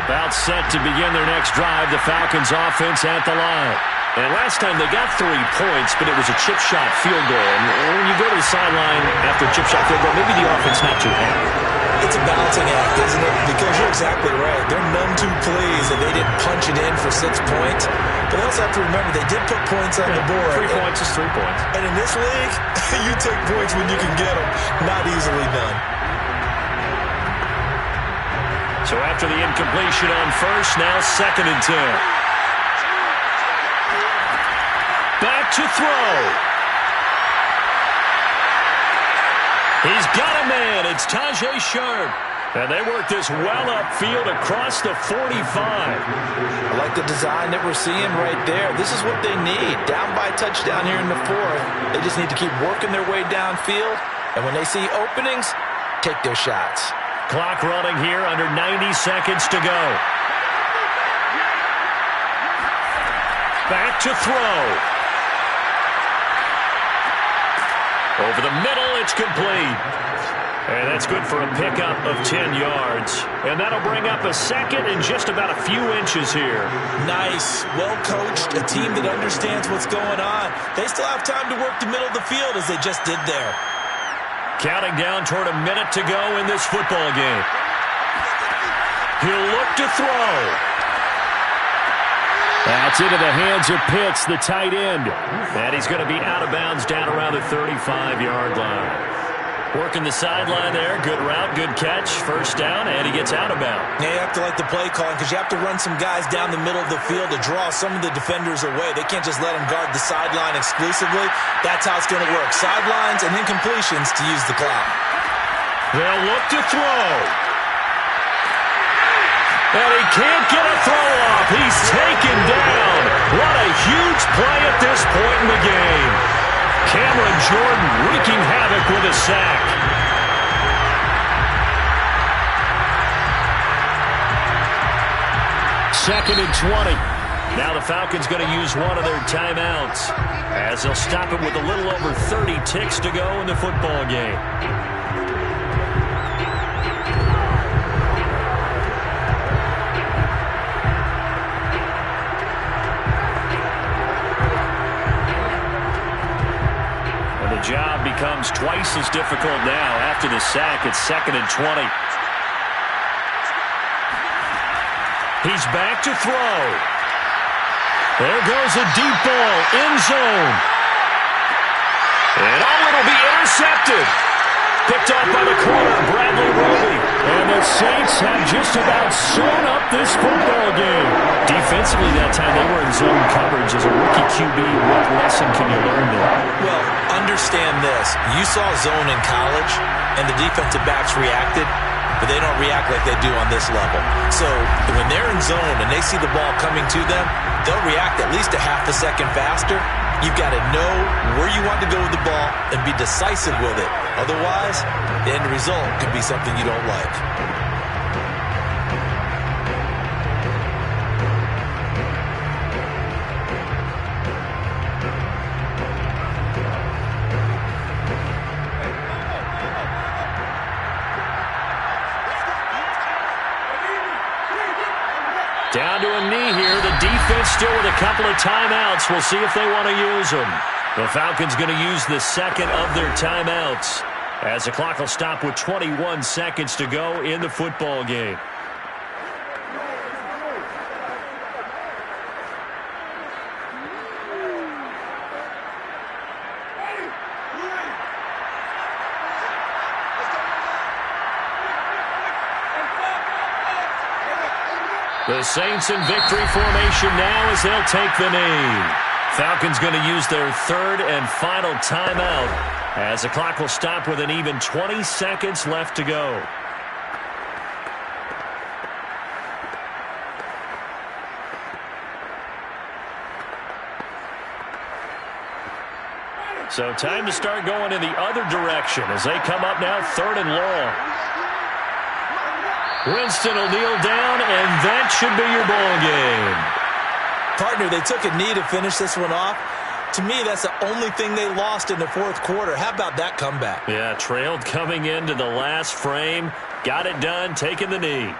About set to begin their next drive, the Falcons offense at the line. And last time they got 3 points, but it was a chip shot field goal. And when you go to the sideline after a chip shot field goal, maybe the offense not too happy. It's a balancing act, isn't it? Because you're exactly right. They're none too pleased that they didn't punch it in for 6 points. But they also have to remember they did put points on the board. 3 points is 3 points. And in this league, you take points when you can get them. Not easily done. So after the incompletion on first, now 2nd and 10. Back to throw. He's got a man. It's Tajay Sharp. And they work this well upfield across the 45. I like the design that we're seeing right there. This is what they need. Down by a touchdown here in the 4th. They just need to keep working their way downfield. And when they see openings, take their shots. Clock running here, under 90 seconds to go. Back to throw. Over the middle, it's complete. And that's good for a pickup of 10 yards. And that'll bring up a 2nd and just about a few inches here. Nice. Well coached. A team that understands what's going on. They still have time to work the middle of the field as they just did there. Counting down toward a minute to go in this football game. He'll look to throw. That's into the hands of Pitts, the tight end. And he's going to be out of bounds down around the 35-yard line. Working the sideline there. Good route, good catch. First down, and he gets out of bounds. Yeah, you have to like the play calling because you have to run some guys down the middle of the field to draw some of the defenders away. They can't just let them guard the sideline exclusively. That's how it's going to work. Sidelines and then completions to use the clock. They'll look to throw. And he can't get a throw off. He's taken down. What a huge play at this point in the game. Cameron Jordan wreaking havoc with a sack. Second and 20. Now the Falcons going to use one of their timeouts as they'll stop it with a little over 30 ticks to go in the football game. job becomes twice as difficult now after the sack. It's 2nd and 20. He's back to throw. There goes a deep ball, end zone. And it'll be intercepted. Picked off by the corner, Bradley Roby. And the Saints have just about sewn up this football game. Defensively that time, they were in zone coverage. As a rookie QB, what lesson can you learn there? Well, understand this. You saw zone in college, and the defensive backs reacted, but they don't react like they do on this level. So when they're in zone and they see the ball coming to them, they'll react at least a half a second faster. You've got to know where you want to go with the ball and be decisive with it. Otherwise, the end result could be something you don't like. Down to a knee here. The defense still with a couple of timeouts. We'll see if they want to use them. The Falcons going to use the second of their timeouts as the clock will stop with 21 seconds to go in the football game. The Saints in victory formation now as they'll take the knee. Falcons going to use their third and final timeout as the clock will stop with an even 20 seconds left to go. So time to start going in the other direction as they come up now 3rd and long. Winston will kneel down, and that should be your ball game. Partner, they took a knee to finish this one off. To me, that's the only thing they lost in the 4th quarter. How about that comeback? Yeah, trailed coming into the last frame. Got it done, taking the knee.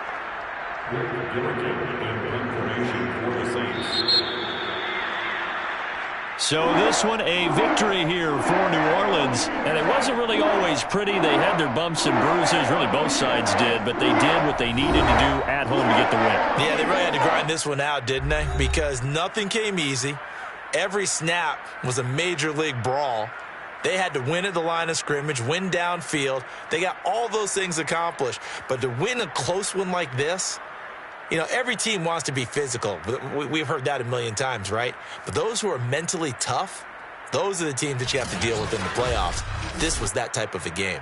So this one, a victory here for New Orleans. And it wasn't really always pretty. They had their bumps and bruises. Really, both sides did. But they did what they needed to do at home to get the win. Yeah, they really had to grind this one out, didn't they? Because nothing came easy. Every snap was a major league brawl. They had to win at the line of scrimmage, win downfield. They got all those things accomplished. But to win a close one like this, you know, every team wants to be physical. We've heard that a million times, right? But those who are mentally tough, those are the teams that you have to deal with in the playoffs. This was that type of a game.